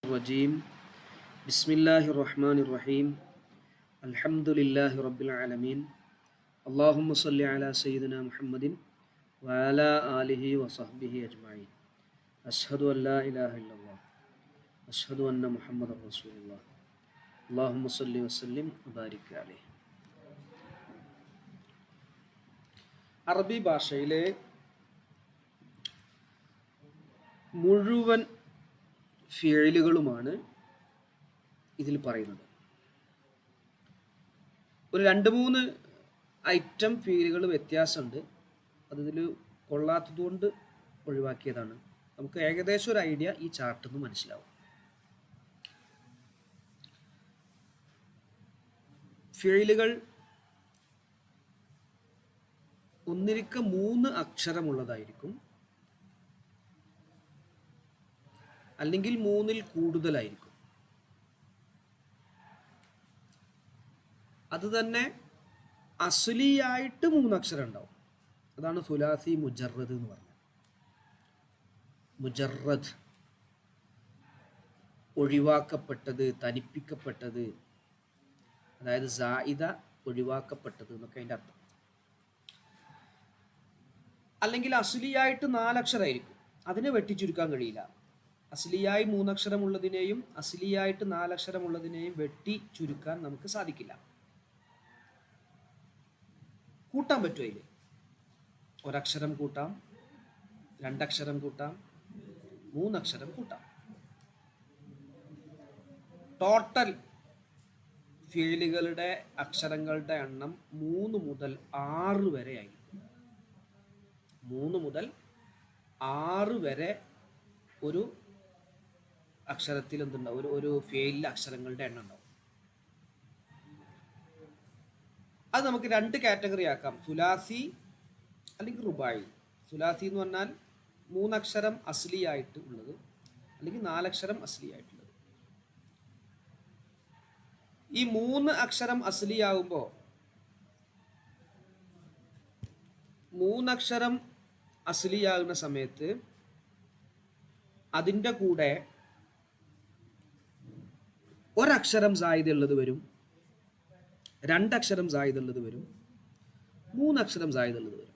الرجيم بسم الله الرحمن الرحيم الحمد لله رب العالمين اللهم صل على سيدنا محمد وعلى آله وصحبه أجمعين أشهد أن لا إله إلا الله أشهد أن محمد رسول الله اللهم صل وسلم وبارك عليه. അറബി ഭാഷയിലെ മുഴുവൻ ഫിഅലുകളുമാണ് ഇതിൽ പറയുന്നത്. ഒരു 2-3 ഐറ്റം ഫീലുകൾ വ്യത്യാസമുണ്ട്. അതിൽ കൊള്ളാത്തതുകൊണ്ട് ഒഴിവാക്കിയതാണ്. നമുക്ക് ഏകദേശം ഒരു ഐഡിയ ഈ ചാർട്ടിൽ നിന്ന് മനസ്സിലാവും. ഫീലുകൾ ഒന്നിരിക്ക 3 അക്ഷരമുള്ളതായിരിക്കും, അല്ലെങ്കിൽ 3-ൽ കൂടുതലായിരിക്കും. അത് തന്നെ അസ്ലിയായിട്ട് 3 അക്ഷരം ഉണ്ടാവും. അതാണ് സുലാസി മുജറദ് എന്ന് പറഞ്ഞത്. മുജറദ് ഒഴിവാക്കപ്പെട്ടത്, തനിപ്പിക്കപ്പെട്ടത്, അതായത് സായിദ ഒഴിവാക്കപ്പെട്ടത് എന്നൊക്കെ അതിൻ്റെ അർത്ഥം. അല്ലെങ്കിൽ അസ്ലിയായിട്ട് 4 അക്ഷരമായിരിക്കും, അതിനെ വെട്ടിച്ചുരുക്കാൻ കഴിയില്ല. അസ്ലിയായി 3 അക്ഷരമുള്ളതിനെയും അസ്ലിയായിട്ട് 4 അക്ഷരമുള്ളതിനെയും വെട്ടി ചുരുക്കാൻ നമുക്ക് സാധിക്കില്ല. കൂട്ടാൻ പറ്റും. അതിൽ ഒരക്ഷരം കൂട്ടാം, 2 അക്ഷരം കൂട്ടാം, 3 അക്ഷരം കൂട്ടാം. ടോട്ടൽ ഫീലുകളുടെ അക്ഷരങ്ങളുടെ എണ്ണം 3 മുതൽ 6 വരെ ആയിരിക്കും. 3 മുതൽ 6 വരെ ഒരു അക്ഷരത്തിൽ എന്തുണ്ടാവും, ഒരു ഫെയിലിലെ അക്ഷരങ്ങളുടെ എണ്ണം ഉണ്ടാവും. അത് നമുക്ക് 2 കാറ്റഗറി ആക്കാം, സുലാസി അല്ലെങ്കിൽ റുബായി. സുലാസി എന്ന് പറഞ്ഞാൽ 3 അക്ഷരം അസ്ലിയായിട്ട് ഉള്ളത്, അല്ലെങ്കിൽ 4 അക്ഷരം അസ്ലിയായിട്ടുള്ളത്. ഈ 3 അക്ഷരം അസ്ലിയാവുമ്പോൾ 3 അക്ഷരം അസ്ലിയാകുന്ന സമയത്ത് അതിൻ്റെ കൂടെ ഒരക്ഷരം സായിദ ഉള്ളത് വരും, 2 അക്ഷരം സായിദ ഉള്ളത് വരും, 3 അക്ഷരം സായിദ ഉള്ളത് വരും.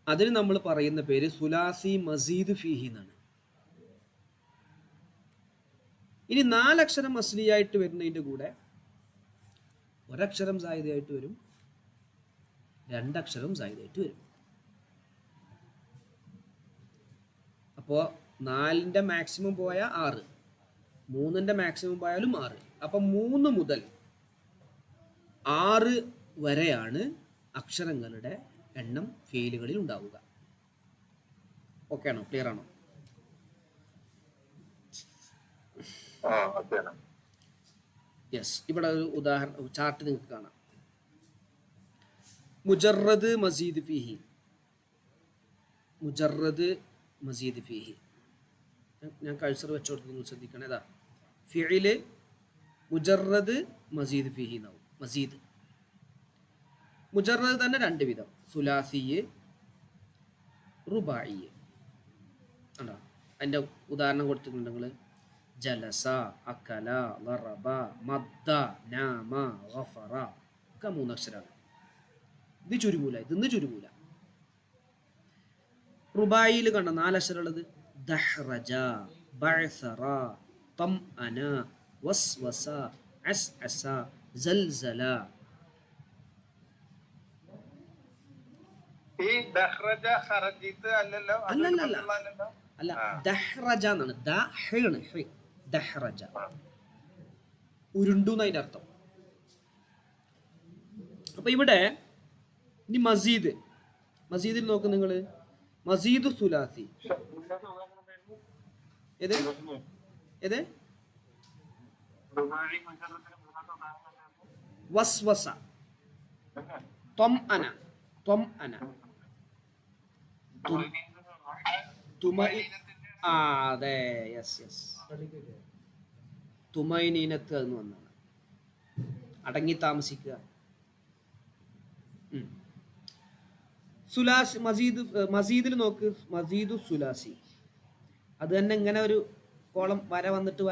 അതിന് നമ്മൾ പറയുന്ന പേര് സുലാസി മസീദ് ഫീഹി എന്നാണ്. ഇനി 4 അക്ഷരം അസ്ലിയായിട്ട് വരുന്നതിൻ്റെ കൂടെ ഒരക്ഷരം സായിദയായിട്ട് വരും, 2 അക്ഷരം സായിദയായിട്ട് വരും. അപ്പോൾ 4ൻ്റെ മാക്സിമം പോയാൽ 6, 3ൻ്റെ മാക്സിമം പോയാലും 6. അപ്പം 3 മുതൽ 6 വരെയാണ് അക്ഷരങ്ങളുടെ എണ്ണം ഫെയിലുകളിൽ ഉണ്ടാവുക. ഓക്കെ ആണോ? ക്ലിയർ ആണോ? യെസ്. ഇവിടെ ഒരു ഉദാഹരണം ചാർട്ട് നിങ്ങൾക്ക് കാണാം. മുജറദ് മസീദ് ഫീഹി, മുജറദ് മസീദ് ഫീഹി. ഞാൻ കഴ്സർ വെച്ചോടുത്ത് നിങ്ങൾ ശ്രദ്ധിക്കണം. ഏതാ ഫിഇല്? മുജറദ് മസീദ് ഫീഹി എന്നാവും. മസീദ് മുജറദ് തന്നെ 2 വിധം, സുലാസി, റുബായി. ഉണ്ടോ? അതിൻ്റെ ഉദാഹരണം കൊടുത്തിട്ടുണ്ട് നിങ്ങൾ. ജലസ, അക്കല, ലറബ, മദ്ദ, നാമ, ഗഫറ ഒക്കെ 3 അക്ഷരമാണ്. ഇത് ചുരുങ്ങൂല, ഇതൊന്നും ചുരുങ്ങൂല. റുബായിൽ കണ്ട 4 അക്ഷരം ഉള്ളത് ദഹ്റജ, ബഅസറ, തംഅന, വസ്വസ, അസ്അസ, സൽസല. ഈ ദഹ്റജ ഖറജിത്ത് അല്ലല്ലോ, അല്ല, ദഹ്റജ എന്നാണ്. ദഹ്റജ ഉരുണ്ടു എന്നതിന്റെ അർത്ഥം. അപ്പൊ ഇവിടെ ഇനി മസീദ്, മസീദിൽ നോക്ക് നിങ്ങൾ. മസീദു സുലാസി ഏത് ഏത്? വസ്വസ, ത്വംഅന, ത്വംഅന, അതെ, യെസ് യെസ്. തുമൈനീനത്ത് എന്ന് വന്നാണ്, അടങ്ങി താമസിക്കുക. സുലാസി മസീദിൽ നോക്ക്. മസീദു സുലാസി അത് തന്നെ ഇങ്ങനെ ഒരു കോളം വര വന്നിട്ട്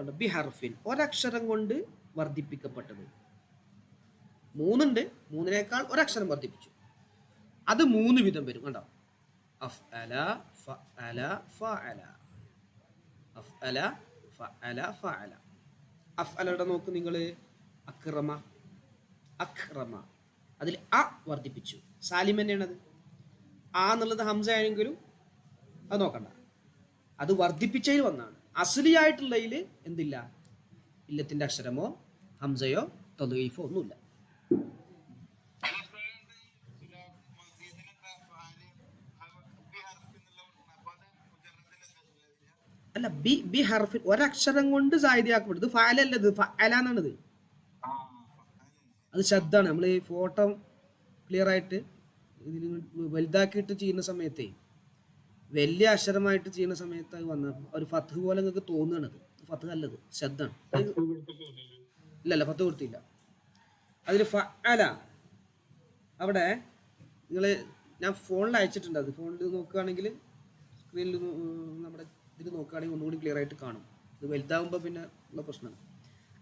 ഉണ്ട്. ബി ഹർഫിൻ, ഒരക്ഷരം കൊണ്ട് വർദ്ധിപ്പിക്കപ്പെട്ടത്. 3 ഉണ്ട്, 3നേക്കാൾ ഒരക്ഷരം വർദ്ധിപ്പിച്ചു. അത് 3 വിധം വരും. കണ്ടോ? അഫ്അല, ഫഅല, ഫഅല. അഫ്അല, ഫഅല, ഫഅല. അഫ്അലയുടെ നോക്ക് നിങ്ങൾ, അക്രമ, അക്രമ. അതിൽ അ വർദ്ധിപ്പിച്ചു. സാലിം തന്നെയാണത്. ആ എന്നുള്ളത് ഹംസ ആയെങ്കിലും അത് നോക്കണ്ട, അത് വർദ്ധിപ്പിച്ചതിൽ വന്നാണ്. അസ്ലിയായിട്ടുള്ളതിൽ എന്തില്ല, ഇല്ലത്തിന്റെ അക്ഷരമോ ഹംസയോ തദ്ഈഫോ ഒന്നുമില്ല. അല്ല, ബി ബി ഹർഫിൻ, ഒരക്ഷരം കൊണ്ട് സായിദിയാക്കപ്പെടും. ഇത് ഫഅലല്ല, ഇത് ഫഅല എന്നാണിത്. അത് ശബ്ദമാണ്. നമ്മൾ ഈ ഫോട്ടോ ക്ലിയർ ആയിട്ട് ഇതിൽ വലുതാക്കിയിട്ട് ചെയ്യുന്ന സമയത്തേ, വലിയ അക്ഷരമായിട്ട് ചെയ്യുന്ന സമയത്ത് അത് വന്ന ഒരു ഫത്ത് പോലെ നിങ്ങൾക്ക് തോന്നുകയാണത്. ഫത്ത് അല്ലത്, ശബ്ദമാണ്. ഇല്ലല്ല, ഫത്ത് കൊടുത്തില്ല. അതിൽ ഫഅല അവിടെ നിങ്ങൾ, ഞാൻ ഫോണിൽ അയച്ചിട്ടുണ്ട്. അത് ഫോണിൽ നോക്കുകയാണെങ്കിൽ, സ്ക്രീനിൽ നമ്മുടെ ഇതിൽ നോക്കുകയാണെങ്കിൽ ഒന്നുകൂടി ക്ലിയർ ആയിട്ട് കാണും. ഇത് വലുതാകുമ്പോൾ പിന്നെ ഉള്ള പ്രശ്നമാണ്.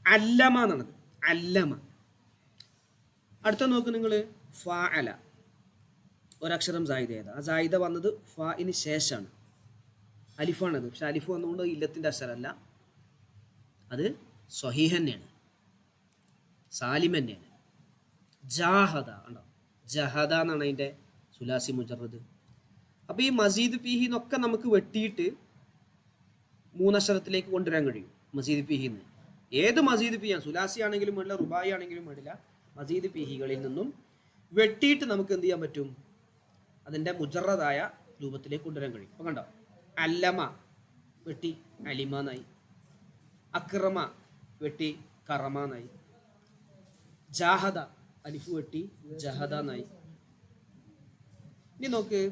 അല്ലമ എന്നാണത്, അല്ലമ. അടുത്ത നോക്ക് നിങ്ങൾ, ഫഅല, ഒരക്ഷരം സായിദ. ആ സായിദ വന്നത് ഫഇന് ശേഷമാണ്. അലിഫാണത്. പക്ഷെ അലിഫ് വന്നുകൊണ്ട് ഇല്ലത്തിൻ്റെ അക്ഷരമല്ല, അത് സ്വഹീഹ് തന്നെയാണ്, സാലിം തന്നെയാണ്. ജാഹദ ഉണ്ടോ? ജഹദ എന്നാണ് അതിൻ്റെ സുലാസി മുജറദ്. അപ്പോൾ ഈ മസീദ് ഫീഹി എന്നൊക്കെ നമുക്ക് വെട്ടിയിട്ട് 3 അക്ഷരത്തിലേക്ക് കൊണ്ടുവരാൻ കഴിയും. മസീദ് ഫീഹിന്ന് ഏത് മസീദ് ഫീഹാണ്, സുലാസി ആണെങ്കിലും വേണ്ടില്ല, റുബായി ആണെങ്കിലും വേണ്ടില്ല, മസീദ് ഫീഹികളിൽ നിന്നും വെട്ടിയിട്ട് നമുക്ക് എന്ത് ചെയ്യാൻ പറ്റും, അതിൻ്റെ മുജറദായ രൂപത്തിലേക്ക് കൊണ്ടുവരാൻ കഴിയും. അപ്പോൾ കണ്ടോ, അല്ലമ വെട്ടി അലിമാന്നായി, അക്രമ വെട്ടി കറമാന്നായി, ജാഹദ അലിഫ് വെട്ടി ജഹദാന്നായി. ഇനി നോക്ക്,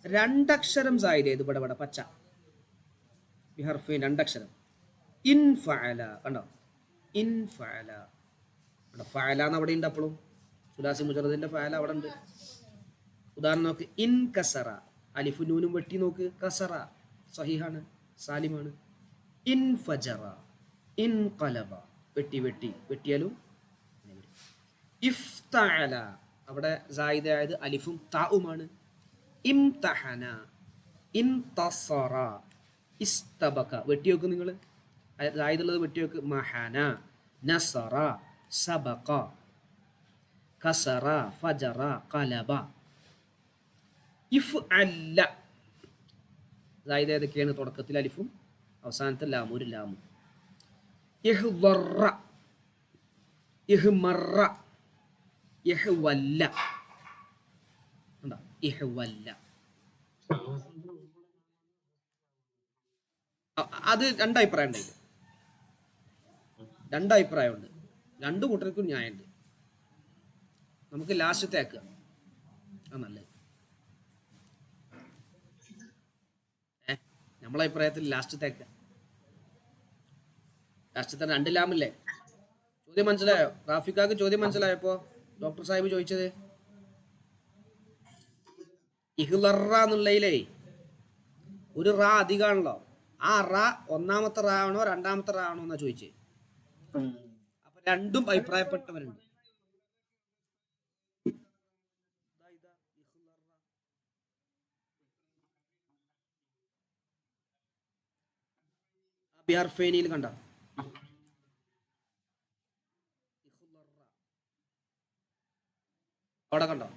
2 അക്ഷരം സായിദ. ഇത് ഇവിടെ പച്ച ബിഹർഫിൻ 2 അക്ഷരം. ഇൻ ഫഅല, കണ്ടോ? ഇൻ ഫഅല, ഫഅല എന്ന് അവിടെ ഉണ്ട്. അപ്പോഴും സുലാസി മുജറദിന്റെ ഫഅല അവിടെ ഉണ്ട്. ഉദാഹരണം നോക്ക്, ഇൻ കസറ, അലിഫു നൂനും വെട്ടി നോക്ക്, കസറ സഹീഹാണ്, സാലിമാണ്. In ഫജറ, in ഖലബ, വെട്ടിയാലും. ഇഫ്തഅല, അവിടെ സായിദ ആയത് അലിഫും താഉമാണ്. ഇംതഹന, ഇൻതസറ, ഇസ്തബക, വെട്ടിയോക്ക് നിങ്ങൾ, സായിദുള്ളത് വെട്ടിയോക്ക്. മഹന, നസറ, സബക, കസറ, ഫജറ, ഖലബ. ഇഫ് അല്ല, സായിദ ഏതൊക്കെയാണ്? തുടക്കത്തിൽ അലിഫും അവസാനത്തെ ലാമും, ഒരു ലാമും. ഇഹ്ദറ, ഇഹ്മറ, ഇഹ്വല്ല, ഇഹ്വല്ല. അത് 2 അഭിപ്രായം ഉണ്ടായില്ല. 2 അഭിപ്രായമുണ്ട്. 2 കൂട്ടർക്കും ന്യായമുണ്ട്. നമുക്ക് ലാസ്റ്റത്തെ ആക്കുക, അത് നല്ലത്. നമ്മളെ അഭിപ്രായത്തിൽ ലാസ്റ്റത്തെ ആക്കുക. ലാസ്റ്റത്തെ 2 ലാമല്ലേ? ചോദ്യം മനസ്സിലായോ? റാഫിക്കാക്ക് ചോദ്യം മനസ്സിലായപ്പോ ഡോക്ടർ സാഹിബ് ചോദിച്ചത്, ഇഹ്ലറ എന്നുള്ളതിലേ ഒരു റാ അധികമാണല്ലോ. ആ റാ ഒന്നാമത്തെ റാ ആണോ രണ്ടാമത്തെ റാ ആണോ എന്നാ ചോദിച്ചത്. അപ്പൊ 2ഉം അഭിപ്രായപ്പെട്ടവരുണ്ട്. ബിഹർഫൈനിൽ കണ്ട, അവിടെ കണ്ടോ?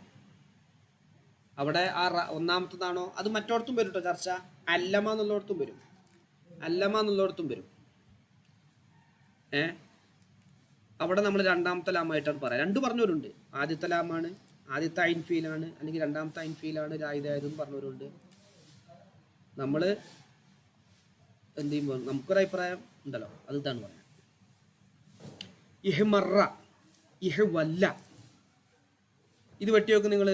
അവിടെ ആ ഒന്നാമത്തതാണോ? അത് മറ്റോടത്തും വരും കേട്ടോ ചർച്ച. അല്ലമ എന്നുള്ളടത്തും വരും, അല്ലമ എന്നുള്ളടത്തും വരും. അവിടെ നമ്മൾ 2ാമത്തെ ലാമായിട്ടാണ് പറയാം. 2 പറഞ്ഞവരുണ്ട്. ആദ്യത്തെ ലാമാണ്, ആദ്യത്തെ ഐൻഫീലാണ്, അല്ലെങ്കിൽ 2ാമത്തെ ഐൻഫീലാണ് രായിദായതെന്ന് പറഞ്ഞവരുണ്ട്. നമ്മൾ എന്ത് ചെയ്യുമ്പോൾ നമുക്കൊരു അഭിപ്രായം ഉണ്ടല്ലോ, അത് ഇതാണ് പറയാം. ഇഹ്മറ, ഇഹ്വല്ല, ഇത് വെട്ടി നോക്ക് നിങ്ങൾ.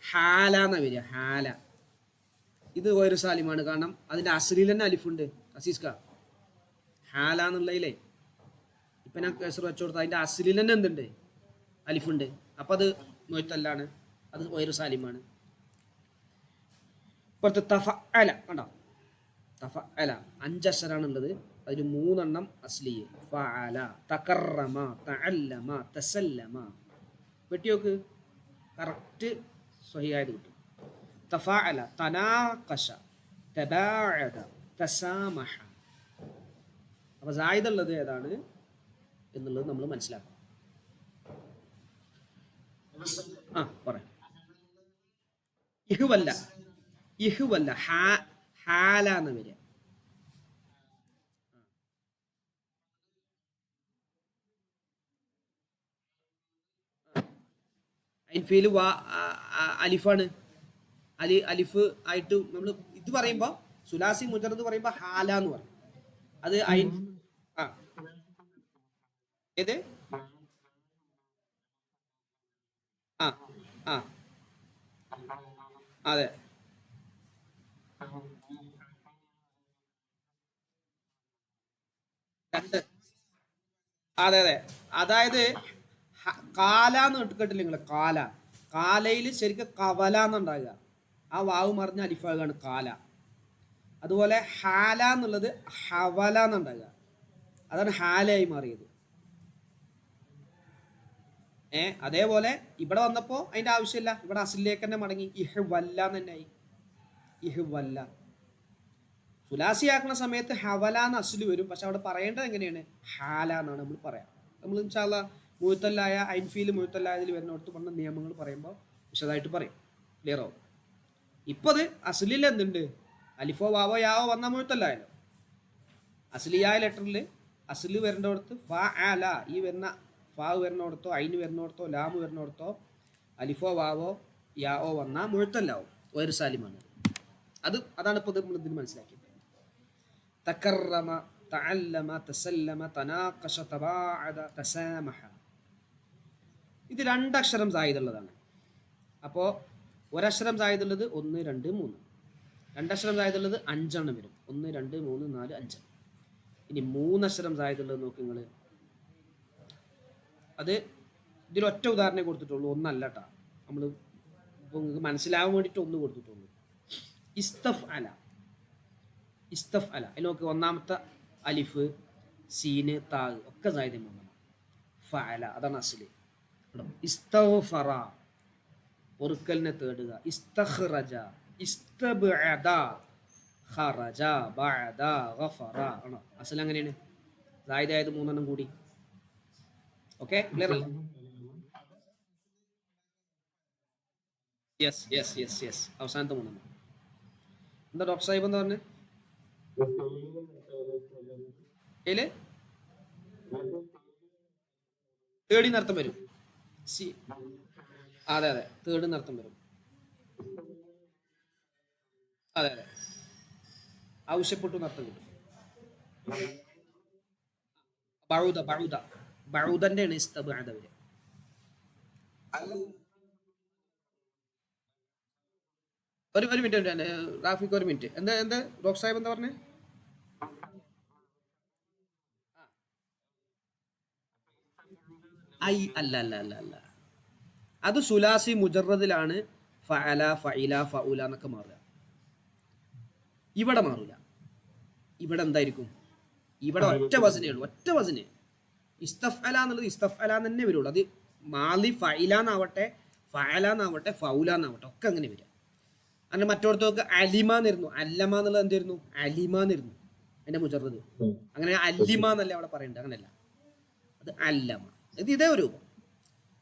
ഹാല എന്നാ വരിക, ഹാല. ഇത് ഒരു സാലിമാണ്, കാരണം അതിൻ്റെ അസ്ലിൽ തന്നെ അലിഫുണ്ട്. അസീസ്ക, ഹാല എന്നുള്ളതിലേ ഇപ്പം ഞാൻ കേസർ വെച്ചു കൊടുത്ത അതിൻ്റെ അസ്ലിൽ തന്നെ എന്തുണ്ട്? അലിഫുണ്ട്. അപ്പം അത് മൊയ്ത്തല്ലാണ്, അത് ഒരു സാലിമാണ്. പുറത്ത് തഫഅല കണ്ടോ? തഫഅല 5 അക്ഷരാണുള്ളത്. അതിൽ 3 അസ്ലി. ഫഅല, തകറമ, തഅല്ലമ, തസല്ലമ. വെട്ടി നോക്ക്, കറക്റ്റ് സ്വഹിയായത് കിട്ടും. തഫഅല, തനാഖശ, തബാഅദ, തസാമഹ. അപ്പോൾ സായിദുള്ളത് ഏതാണ് എന്നുള്ളത് നമ്മൾ മനസ്സിലാക്കണം. പറയാം. ഇഹുവല്ല, ഇഹുവല്ല, ഹാലാന്ന് വരിക. അയിൻഫീല് അലിഫാണ്. അലിഫ് ആയിട്ട് നമ്മൾ ഇത് പറയുമ്പോൾ സുലാസി മുജറദ് പറയുമ്പോൾ ഹാല എന്ന് പറയും. അത് ഏത് അതെ രണ്ട് അതെ അതെ. അതായത് കാല എന്ന് കേട്ടില്ല നിങ്ങൾ? കാലയിൽ ശരിക്കും കവല എന്നുണ്ടാകുക. ആ വാവ് മറിഞ്ഞ അലിഫാകാണ് കാല. അതുപോലെ ഹാല എന്നുള്ളത് ഹവല എന്നുണ്ടാകുക. അതാണ് ഹാലയായി മാറിയത്. അതേപോലെ ഇവിടെ വന്നപ്പോൾ അതിൻ്റെ ആവശ്യമില്ല. ഇവിടെ അസിലേക്ക് തന്നെ മടങ്ങി. ഇഹ് വല്ല തന്നെ ആയി. ഇഹ് വല്ല. സുലാസിയാക്കുന്ന സമയത്ത് ഹവല എന്ന് അസില് വരും. പക്ഷെ അവിടെ പറയേണ്ടത് എങ്ങനെയാണ്? ഹാല എന്നാണ് നമ്മൾ പറയാം. നമ്മൾ ഇൻഷാല്ലാ മുഴുത്തല്ലായ ഐൻഫീൽ മുഴുത്തല്ലായതിൽ വരുന്നിടത്ത് പറഞ്ഞ നിയമങ്ങൾ പറയുമ്പോൾ വിശദമായിട്ട് പറയും. ക്ലിയർ ആവും. ഇപ്പോൾ അത് അസിലിൽ എന്തുണ്ട്? അലിഫോ വാവോ യാവോ വന്നാൽ മുഴുത്തല്ലായല്ലോ. അസിലിയായ ലെറ്ററിൽ അസില് വരേണ്ടടുത്ത് ഫ ആല, ഈ വരുന്ന ഫാവ് വരുന്നിടത്തോ ഐന് വരുന്നിടത്തോ ലാമ് വരുന്നിടത്തോ അലിഫോ വാവോ യാവോ വന്നാൽ മുഴുത്തല്ലാവും. ഒരു സാലിമാണ്. അതാണ് ഇപ്പോൾ നമ്മൾ ഇതിന് മനസ്സിലാക്കിയത്. തകറമ, തഅല്ലമ, തസല്ലമ, തനാഖശ, തബാഅദ, തസാമഹ. ഇത് 2 അക്ഷരം സായിദുള്ളതാണ്. അപ്പോൾ ഒരക്ഷരം സായിദുള്ളത് 1, 2, 3. 2 അക്ഷരം സായിദുള്ളത് 5 വരും. 1, 2, 3, 4, 5. ഇനി 3 അക്ഷരം സായിദുള്ളത് നോക്ക് നിങ്ങൾ. അത് ഇതിലൊറ്റ ഉദാഹരണമേ കൊടുത്തിട്ടുള്ളൂ, ഒന്നല്ല കേട്ടോ. നമ്മൾ ഇപ്പോൾ നിങ്ങൾക്ക് മനസ്സിലാവാൻ വേണ്ടിയിട്ട് ഒന്ന് കൊടുത്തിട്ടുള്ളൂ. ഇസ്തഫ് അല. ഇസ്തഫ് അല അതിൽ നോക്ക്. ഒന്നാമത്തെ അലിഫ്, സീന്, താഗ് ഒക്കെ സായിദ് 3. ഫഅല അതാണ് അസ്ലി. ഇസ്തഗ്ഫറ പൊറുക്കലിനെ തേടുക. ഇസ്തഖ്റജ, ഇസ്തബ്അദ, ഖറജ, ബഅദ, ഗഫറ ആണോ? അസ്ൽ അങ്ങനെയാണ്. സായിദ് ആയത് 3 കൂടി. ഓക്കെ, ക്ലിയർ അല്ലേ? Yes yes yes yes. അവസാനത്തെ 3. എന്താ ഡോക്ടർ സാഹിബ് എന്താ പറഞ്ഞത്? ഏല് തേടിനർത്ഥം വരും. അതെ അതെ, തേടിനർത്ഥം വരും. അതെ അതെ, ആവശ്യപ്പെട്ടു നർത്ഥം കിട്ടും. ബൗദ ബൗദ ബൗദന്റെ ആണ് ഇസ്തബ്അദ വരിക. ഒരു മിനിറ്റ് റാഫിക്ക്, ഒരു മിനിറ്റ്. എന്താ ഡോക്ടർ സാഹിബ് എന്താ പറഞ്ഞേ? ഐ അല്ല അല്ല അല്ല അല്ല, അത് സുലാസി മുജറദിലാണ് ഫഅല, ഫഇല, ഫഉല എന്നൊക്കെ മാറുക. ഇവിടെ മാറൂല. ഇവിടെ എന്തായിരിക്കും? ഇവിടെ ഒറ്റ വസനേ ഉള്ളൂ, ഒറ്റ വസന. ഇസ്തഫ്അല എന്നുള്ളത് ഇസ്തഫ്അല തന്നെ വരുള്ളൂ. അത് മാലി ഫഇലാന്നാവട്ടെ, ഫഅലാന്നാവട്ടെ, ഫൗലാന്നാവട്ടെ ഒക്കെ അങ്ങനെ വരിക. അങ്ങനെ മറ്റോടത്തൊക്കെ അലിമാന്നിരുന്നു. അല്ലമ എന്നുള്ളത് എന്തായിരുന്നു? അലിമാന്നിരുന്നു അതിന്റെ മുജറദ്. അങ്ങനെ അല്ലിമ എന്നല്ല അവിടെ പറയണ്ടത്. അങ്ങനെയല്ല, അത് അല്ലമ. ഇത് ഇതേ ഒരു രൂപം.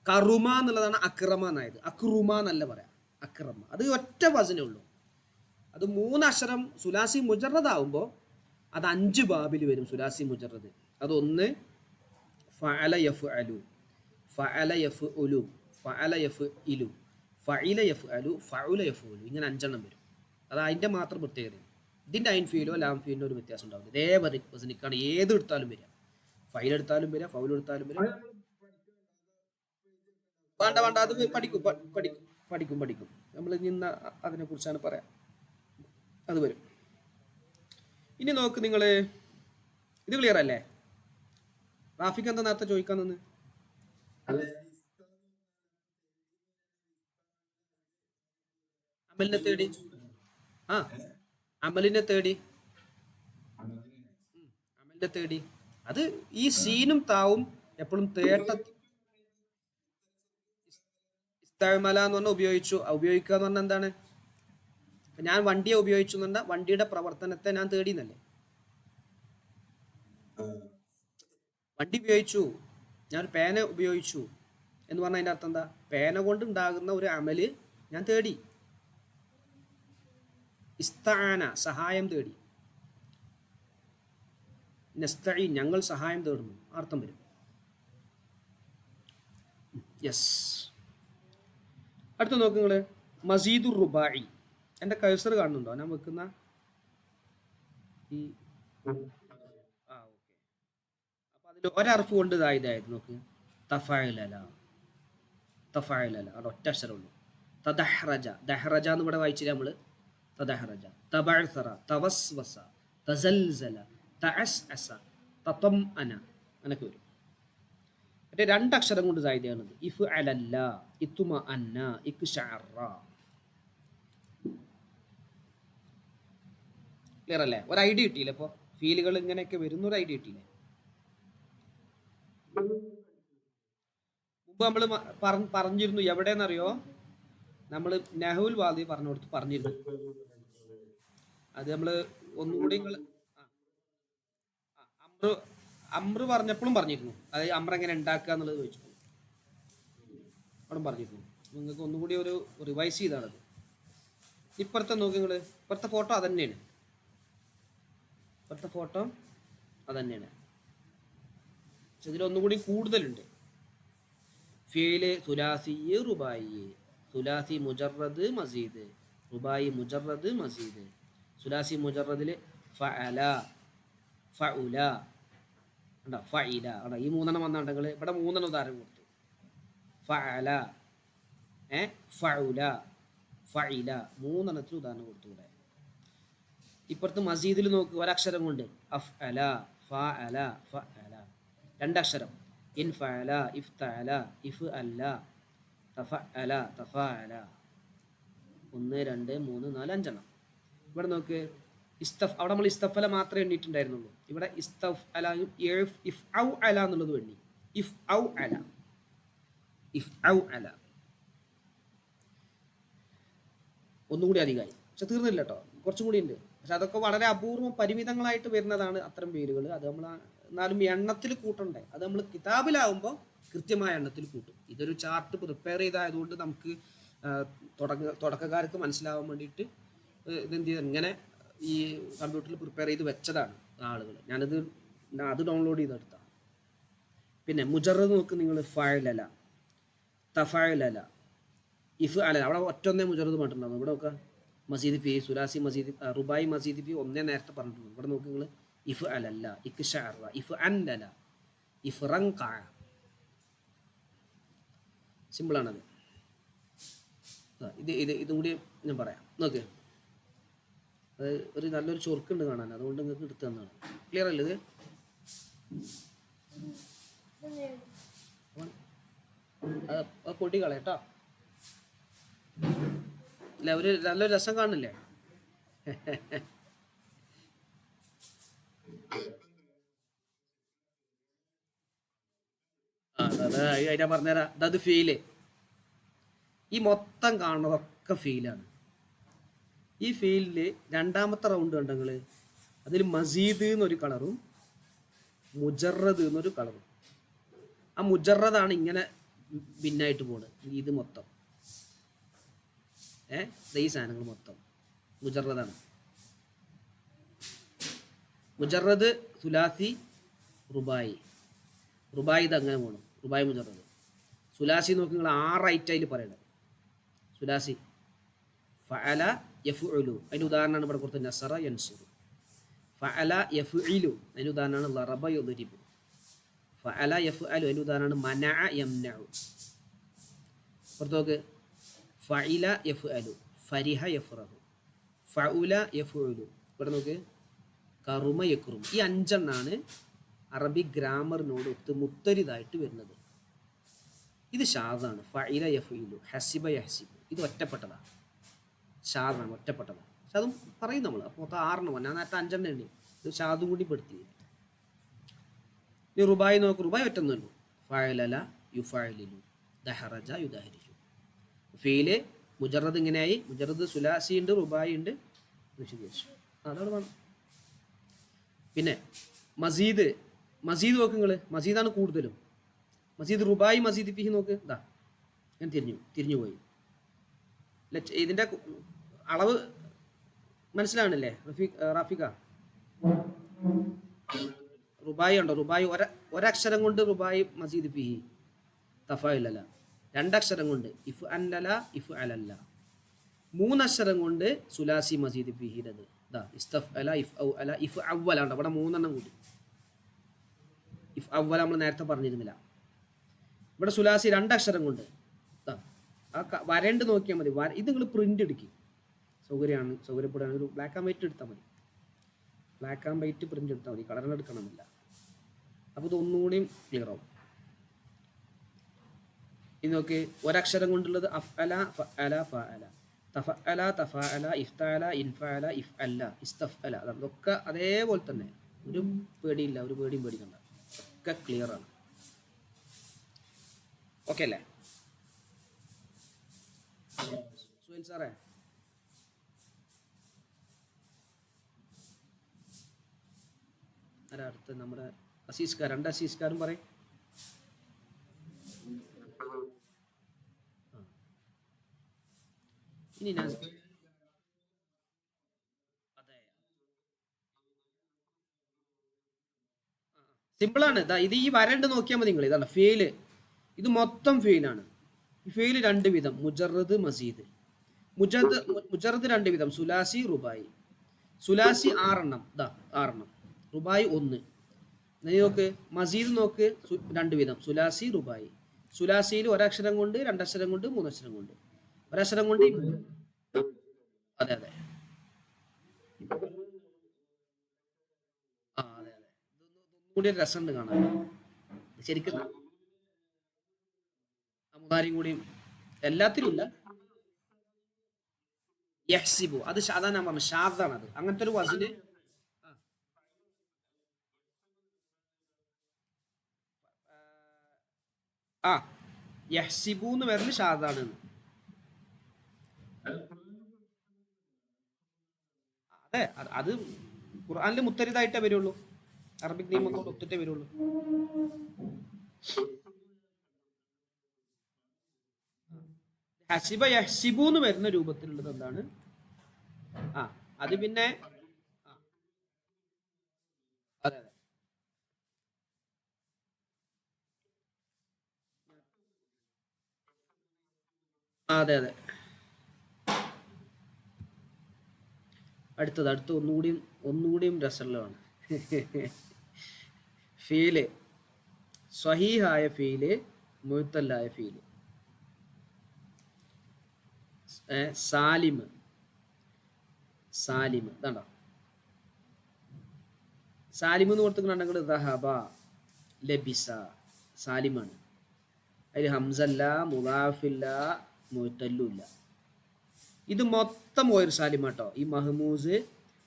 കറുമ എന്നുള്ളതാണ് അക്രമ എന്നായത്. അക്രുമ എന്നല്ല പറയാം, അക്രമ. അത് ഒറ്റ വസനേ ഉള്ളൂ. അത് 3 അക്ഷരം സുലാസി മുജറദ് ആവുമ്പോൾ അത് 5 ബാബിൽ വരും. സുലാസി മുജറദ് അതൊന്ന് ഫഅല യഫ്അലു, ഫഅല യഫ്ഉലു, ഫഅല യഫ്ഇലു, ഫഇല യഫ്അലു, ഫഉല യഫ്ഉലു. ഇങ്ങനെ 5 വരും. അത് അതിൻ്റെ മാത്രം പ്രത്യേകത. ഇതിൻ്റെ ഐൻ ഫീലോ ലാം ഫീലിനോ ഒരു വ്യത്യാസം ഉണ്ടാവില്ല. ഇതേ വസനിക്കാണ് ഏത് എടുത്താലും വരിക. ഫൈൽ എടുത്താലും വരിക, ഫൗൽ എടുത്താലും വരിക. വേണ്ട, അത് പഠിക്കും. നമ്മൾ ഇന്ന് അതിനെ കുറിച്ചാണ് പറയാം. അത് വരും. ഇനി നോക്ക് നിങ്ങൾ, ഇത് ക്ലിയർ അല്ലേ? റാഫിക്ക് എന്താ നേരത്തെ ചോദിക്കാൻ നിന്ന്? അമലിനെ തേടി. അമലിനെ തേടി ഇല്ല തേടി. അത് ഈ സീനും താവും എപ്പോഴും തേട്ട ഇസ്തഅമല എന്ന് പറഞ്ഞാൽ ഉപയോഗിക്കുക എന്ന് പറഞ്ഞാൽ എന്താണ്? ഞാൻ വണ്ടിയെ ഉപയോഗിച്ചു എന്ന് പറഞ്ഞാൽ വണ്ടിയുടെ പ്രവർത്തനത്തെ ഞാൻ തേടിയെന്നല്ലേ. വണ്ടി ഉപയോഗിച്ചു, ഞാൻ പേന ഉപയോഗിച്ചു എന്ന് പറഞ്ഞാൽ അതിൻ്റെ അർത്ഥം എന്താ? പേന കൊണ്ട് ഉണ്ടാകുന്ന ഒരു അമല് ഞാൻ തേടി. ഇസ്തആന സഹായം തേടി. നസ്തഈൻ ഞങ്ങൾ സഹായം തേടുന്നു അർത്ഥം വരും. യെസ്. അടുത്ത നോക്ക് നിങ്ങൾ, മസീദുർ റുബായി. എൻ്റെ കഴ്സർ കാണുന്നുണ്ടോ ഞാൻ വെക്കുന്ന ഈ? ആ ഓക്കെ. അപ്പം അതിൽ ഒരർഫ് കൊണ്ട് ഇതായത് നോക്ക്, തഫഅലല. തഫഅലല അവിടെ ഒറ്റ അക്ഷരമുള്ളൂ. തദഹ്റജ, ദഹ്റജ എന്ന് ഇവിടെ വായിച്ചില്ല നമ്മൾ. തദഹ്റജ, തബഅസറ, തവസ്വസ, തസൽസല, തഅസ്അസ, തതംഅന അങ്ങനെയൊക്കെ വരും. മറ്റേ രണ്ടക്ഷരം കൊണ്ട് സായിദാണത്. If അലല്ല, ഇത്തുമ Anna, ഇക്ശഅറ. ക്ലിയർ അല്ലേ? ഒരു ഐഡിയ കിട്ടിയില്ലേ? ഇപ്പോൾ ഫീലുകൾ ഇങ്ങനെയൊക്കെ വരുന്ന ഒരു ഐഡിയ കിട്ടിയില്ലേ? മുമ്പ് നമ്മൾ പറഞ്ഞിരുന്നു, എവിടെയെന്നറിയോ? നമ്മൾ നഹുൽ വാദി പറഞ്ഞിരുന്നു. അത് നമ്മൾ ഒന്നുകൂടി നിങ്ങൾ അമ്ര പറഞ്ഞപ്പോഴും പറഞ്ഞിരുന്നു. അതായത് അമ്ര എങ്ങനെ ഉണ്ടാക്കുക എന്നുള്ളത് ചോദിച്ചു അവിടെ പറഞ്ഞിരുന്നു. നിങ്ങൾക്ക് ഒന്നുകൂടി ഒരു റിവൈസ് ചെയ്താണത്. ഇപ്പുറത്തെ നോക്കി നിങ്ങൾ, ഇപ്പുറത്തെ ഫോട്ടോ അതന്നെയാണ്. ഇപ്പുറത്തെ ഫോട്ടോ അതന്നെയാണ്. പക്ഷെ ഇതിലൊന്നുകൂടി കൂടുതലുണ്ട്. ഫീല് സുലാസി റുബായി, സുലാസി മുജറദ് മസീദ്, റുബായി മുജറദ് മസീദ്. സുലാസി മുജറദിൽ ഫഅല, ഫഉല ഉണ്ടോ, ഫഇല ഉണ്ടോ, ഈ മൂന്നെണ്ണം വന്നിട്ടുണ്ടെങ്കിൽ ഇവിടെ മൂന്നെണ്ണം ഉദാഹരണം കൊടുത്തു. ഫഅല, ഫഉല, ഫഇല, മൂന്നെണ്ണത്തിന് ഉദാഹരണം കൊടുത്തു ഇവിടെ. ഇപ്പുറത്ത് മസീദിൽ നോക്ക്, ഒരക്ഷരം കൊണ്ട് അഫ്അല, ഫഅല, ഫഅല. രണ്ടക്ഷരം ഇൻഫഅല, ഇഫ്തഅല, ഇഫ്അല്ല, തഫഅല, തഫഅല. 1 2 3 4 5 ഇവിടെ നോക്ക്. അവിടെ നമ്മൾ ഇസ്തഫല മാത്രമേ എണ്ണിയിട്ടുണ്ടായിരുന്നുള്ളൂ. ഇവിടെ ഇസ്തഫ് അലയും ഇഫ് ഔ അല എന്നുള്ളത് എണ്ണി. ഇഫ് ഔ അല, ഇഫ് ഔ അല. ഒന്നുകൂടി അധികമായി. പക്ഷെ തീർന്നില്ല കേട്ടോ, കുറച്ചും കൂടി ഉണ്ട്. പക്ഷെ അതൊക്കെ വളരെ അപൂർവം പരിമിതങ്ങളായിട്ട് വരുന്നതാണ് അത്തരം പേരുകൾ. അത് നമ്മൾ എന്നാലും എണ്ണത്തിൽ കൂട്ടണ്ടേ. അത് നമ്മൾ കിതാബിലാവുമ്പോൾ കൃത്യമായ എണ്ണത്തിൽ കൂട്ടും. ഇതൊരു ചാർട്ട് പ്രിപ്പയർ ചെയ്തായതുകൊണ്ട് നമുക്ക് തുടക്കക്കാർക്ക് മനസ്സിലാവാൻ വേണ്ടിയിട്ട് ഇതെന്ത് ചെയ്ത് ഇങ്ങനെ ഈ കമ്പ്യൂട്ടറിൽ പ്രിപ്പയർ ചെയ്ത് വെച്ചതാണ് ആളുകൾ. അത് ഡൗൺലോഡ് ചെയ്തെടുത്താണ്. പിന്നെ മുജറദ് നോക്ക് നിങ്ങൾ, ഫഅലല, തഫഅലല, ഇഫ് അല. അവിടെ ഒറ്റൊന്നേ മുജറദ് പറഞ്ഞിട്ടുണ്ടാവും. ഇവിടെ നോക്കുക, മസീദ് ഫി, സുലാസി മസീദ്, റുബായി മസീദ് ഫി ഒന്നേ നേരത്തെ പറഞ്ഞിട്ടുണ്ട്. ഇവിടെ നോക്ക് നിങ്ങൾ, ഇഫ് അലല്ല, ഇക്ശഅറ, ഇഫ് അൻലല, ഇഫ് റങ്ക. സിമ്പിളാണത്. ഇതും കൂടി ഞാൻ പറയാം. നോക്ക്, അത് ഒരു നല്ലൊരു ചൊറുക്കുണ്ട് കാണാൻ, അതുകൊണ്ട് നിങ്ങൾക്ക് എടുത്തു തന്നാണ്. ക്ലിയർ അല്ലേ ഇത്? പൊടി കളയട്ടോ. അല്ല, ഒരു നല്ലൊരു രസം കാണില്ലേ? അതിനാ പറഞ്ഞുതരാം. അത് ഫീല്, ഈ മൊത്തം കാണുന്നതൊക്കെ ഫീലാണ്. ഈ ഫീൽഡിൽ രണ്ടാമത്തെ റൗണ്ട് കണ്ടെങ്കിൽ അതിൽ മസീദ് എന്നൊരു കളറും മുജറദ് എന്നൊരു കളറും. ആ മുജറദാണ് ഇങ്ങനെ ഭിന്നായിട്ട് പോകുന്നത്. ഇത് മൊത്തം ഈ സാധനങ്ങൾ മൊത്തം മുജറദാണ്. മുജറദ്, സുലാസി, റുബായി. റുബായി ഇത് അങ്ങനെ പോകണം. റുബായി, മുജറദ്. സുലാസി നോക്കി നിങ്ങൾ 6 ഐറ്റായിൽ പറയണത്. സുലാസി ഫഅല യഫ്ഉലു, അതിൻ്റെ ഉദാഹരണമാണ് ഇവിടെ കൊടുത്തത് നസറ യൻസുറു. ഫഅല യഫ്ഇലു, അതിൻ്റെ ഉദാഹരണമാണ് ലറബ യുദ്രിബു. ഫഅല യഫ്അലു, അതിൻ്റെ ഉദാഹരണമാണ് മനഅ യംനഉ. പുറത്തോക്ക് ഫഇല യഫ്അലു, ഫരിഹ യഫ്റഹു. ഫഉല യഫ്ഉലു, ഇവിടെ നോക്ക് കറുമ യക്റും. ഈ 5 എണ്ണാണ് അറബി ഗ്രാമറിനോട് മുത്തരിതായിട്ട് വരുന്നത്. ഇത് ഷാദാണ്. ഫഇല യഫ്ഇലു, ഹസിബ യഹ്സിബു, ഇത് ഒറ്റപ്പെട്ടതാണ്. ഷാദാണ്, ഒറ്റപ്പെട്ടതാണ്. പക്ഷെ അതും പറയും നമ്മൾ. അപ്പോൾ മൊത്തം 6 ഞാൻ നേരത്തെ 5 ഉണ്ട്. ഇത് ഷാദും കൂടി പെടുത്തി. ഇനി റുബായി നോക്ക്, റുബായി ഒറ്റൊന്നുമല്ലോ. ഫഅലല യുഫഅലിലു, ദഹറജ യുദഹരിജു. ഫീല് മുജറദ് ഇങ്ങനെയായി. മുജറദ് സുലാസി ഉണ്ട്, റുബായി ഉണ്ട്, വിശദീകരിച്ചു. അതാണ് വേണം. പിന്നെ മസീദ്, മസീദ് നോക്ക് നിങ്ങൾ. മസീദാണ് കൂടുതലും. മസീദ് റുബായി മസീദ് ഫിഹി നോക്ക്. ഇതാ ഞാൻ തിരിഞ്ഞു പോയി. ഇതിൻ്റെ അളവ് മനസ്സിലാവണില്ലേ റാഫിക? റുബായി ഉണ്ടോ? റുബായി ഒരക്ഷരം കൊണ്ട് റുബായി മസീദ് ഫിഹി തഫായിലല്ല. രണ്ടക്ഷരം കൊണ്ട് ഇഫ് അൻലല ഇഫ് അലല്ല. മൂന്നക്ഷരം കൊണ്ട് സുലാസി മസീദ് ഫിഹിരത് ഇതാ ഇസ്തഫ് അല ഇഫ് ഔ അല ഇഫ് അവലാണ്. അവിടെ മൂന്നെണ്ണം കൂടി. ഇഫ് അവല നമ്മൾ നേരത്തെ പറഞ്ഞിരുന്നില്ല. ഇവിടെ സുലാസി രണ്ടക്ഷരം കൊണ്ട് ആ വരണ്ട് നോക്കിയാൽ മതി. ഇത് നിങ്ങൾ പ്രിന്റ് എടുക്കും. സൗകര്യപ്പെടുകയാണ് ഒരു ബ്ലാക്ക് ആൻഡ് വൈറ്റ് എടുത്താൽ മതി. ബ്ലാക്ക് ആൻഡ് വൈറ്റ് പ്രിന്റ് എടുത്താൽ മതി, കളറിൽ എടുക്കണമെന്നില്ല. അപ്പോൾ ഇത് ഒന്നുകൂടിയും ക്ലിയർ ആവും. ഇത് നോക്കി, ഒരക്ഷരം കൊണ്ടുള്ളത് അഫ് അല ഫ അല ഫ അല, തഫ അല തഫ അല, ഇഫ്ത അല ഇൻഫ അല, ഇഫ് അല്ല ഇസ്തഫ് അല. അതൊക്കെ അതേപോലെ തന്നെ. ഒരു പേടിയില്ല, ഒരു പേടിയും പേടിക്കണ്ട, ഒക്കെ ക്ലിയർ ആണ്. ഓക്കെ അല്ലേ സുഹൈൽ സാറേ? അടുത്ത് നമ്മുടെ അസീസ്കാർ, രണ്ട് അസീസ്കാരും പറയും. ഇനി ഞാൻ അതെ സിമ്പിളാണ്. ഇത് ഈ വരണ്ട് നോക്കിയാൽ മതി നിങ്ങൾ. ഇതാണ് ഫെയില്. ഇത് മൊത്തം ഫെയിലാണ്. ഈ ഫെയില് രണ്ട് വിധം, മുജറദ് മസീദ്. മുജറദ് രണ്ട് വിധം, സുലാസി റുബായി. സുലാസി 6 6, റുബായി 1. നോക്ക് മസീദ് നോക്ക്, രണ്ട് വിധം, സുലാസി റുബായി. സുലാസിയിൽ ഒരക്ഷരം കൊണ്ട്, രണ്ടക്ഷരം കൊണ്ട്, മൂന്നക്ഷരം കൊണ്ട്. ഒരക്ഷരം കൊണ്ട് അതെ അതെ ആ അതെ അതെ. ഇതൊന്നും കൂടി രസമുണ്ട് കാണാൻ. ശരിക്കും മുതാരിയും കൂടിയും എല്ലാത്തിലും ഇല്ല. യഹ്സിബു അത് അതാ ഞാൻ പറഞ്ഞു, ഷാദാണ് അത്. അങ്ങനത്തെ ഒരു വസിന് ആ യഹ്സിബു എന്ന് വരല് ഷാദാണ്. അതെ, അത് ഖുർആനിൽ മുത്തരിതായിട്ടേ വരുള്ളൂ. അറബിക് നിയമത്തോട് ഒത്തിട്ടേ വരുള്ളൂ. ഹസിബ യഹ്സിബു എന്ന് വരുന്ന രൂപത്തിലുള്ളത് എന്താണ്? ആ അത് പിന്നെ അതെ അതെ അതെ. അടുത്ത ഒന്നുകൂടിയും രസമുള്ളതാണ്. ഫീല് സ്വഹീഹായ ഫീല്, മുഅ്തല്ലായ ഫീല്. സാലിമ് ഇതാണ്ടോ സാലിമ് എന്ന് കൊടുത്തിട്ടുണ്ടെങ്കിൽ ദഹബ ലബിസ സാലിമാണ്. അതിൽ ഹംസല്ല, മുദാഫില്ല, മുഅ്തല്ലുല്ല. ഇത് മൊത്തം ഒരു സാലിമാട്ടോ. ഈ മഹ്മൂസ്,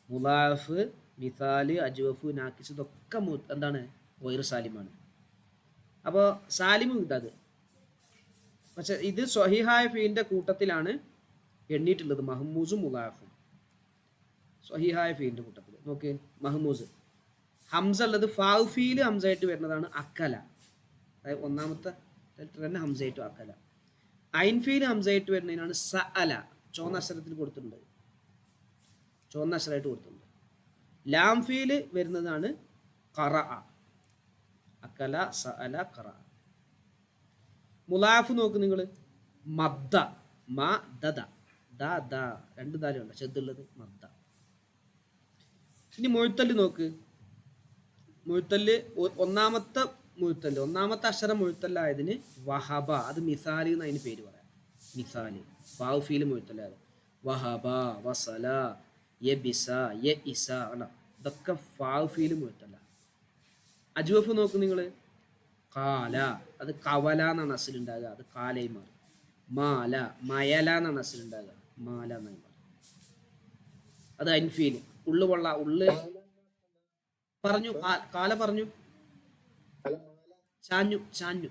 മുദാഫ്, മിസാല്, അജ്വഫ്, നാക്കിസ് ഇതൊക്കെ എന്താണ്? ഒരു സാലിമാണ്. അപ്പോൾ സാലിമും ഇതത്. പക്ഷെ ഇത് സ്വഹീഹായ ഫീലിൻ്റെ കൂട്ടത്തിലാണ് എണ്ണിയിട്ടുള്ളത്, മഹ്മൂസും മുദാഫും. സ്വഹീഹായ ഫീലിൻ്റെ കൂട്ടത്തിൽ നോക്ക്. മഹ്മൂസ് ഹംസ ഉള്ളത് ഫാവ് ഫീല് ഹംസയായിട്ട് വരുന്നതാണ് അക്കല. അതായത് ഒന്നാമത്തെ തന്നെ ഹംസയായിട്ടും അക്കല. ഐൻ ഫീല് ഹംസയായിട്ട് വരുന്നതിനാണ് സഅല. ചുവന്ന അക്ഷരത്തിൽ കൊടുത്തിട്ടുണ്ട്, ചുവന്ന അക്ഷരമായിട്ട് കൊടുത്തിട്ടുണ്ട്. ലാം ഫീല് വരുന്നതാണ് ഖറഅ. അക്കല സഅല ഖറഅ. മുലാഫ് നോക്ക് നിങ്ങൾ. മദ്ദ മ ദദ ദ ദ രണ്ട് ദാലുണ്ട് ചെറുതുള്ളത് മദ്ദ. ഇനി മുഴുത്തല് നോക്ക്. മുഴുത്തല് ഒന്നാമത്തെ അക്ഷരം മുഴുത്തല്ലായതിന് വഹബ. അത് മിസാല് എന്ന് അതിന് പേര് പറയാം. മിസാല് ഫാവ് ഫീല് മുഴുത്തല്ലായത്. വഹബ, വസല, യബിസ, യഇസ ആണ്. ഇതൊക്കെ ഫാവ് ഫീല് മുഴുത്തല്ല. അജ്വഫ് നോക്ക് നിങ്ങൾ. കാല അത് കവല എന്നാണ് അസിലുണ്ടാകുക, അത് കാലയും മാറി. മാല മയല എന്നാണ് അസിലുണ്ടാകുക, മാല എന്നായി മാറി. അത് അൻഫീല് ഉള്ളു പറഞ്ഞു. കാല പറഞ്ഞു. ചാഞ്ഞു ചാഞ്ഞു.